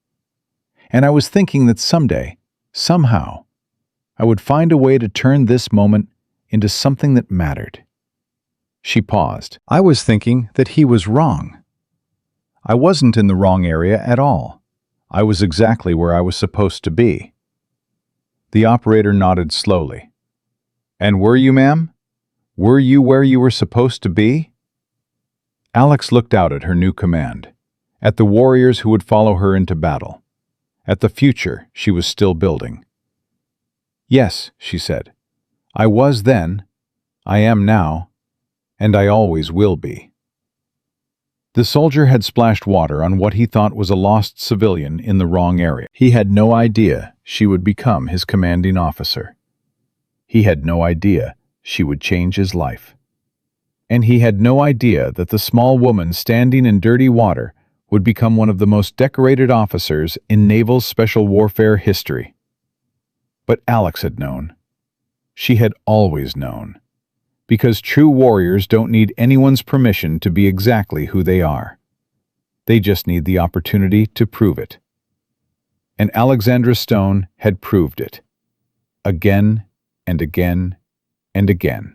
And I was thinking that someday, somehow, I would find a way to turn this moment into something that mattered." She paused. "I was thinking that he was wrong. I wasn't in the wrong area at all. I was exactly where I was supposed to be." The operator nodded slowly. "And were you, ma'am? Were you where you were supposed to be?" Alex looked out at her new command, at the warriors who would follow her into battle, at the future she was still building. "Yes," she said. "I was then, I am now, and I always will be." The soldier had splashed water on what he thought was a lost civilian in the wrong area. He had no idea she would become his commanding officer. He had no idea she would change his life. And he had no idea that the small woman standing in dirty water would become one of the most decorated officers in naval special warfare history. But Alex had known. She had always known. Because true warriors don't need anyone's permission to be exactly who they are. They just need the opportunity to prove it. And Alexandra Stone had proved it. Again and again and again.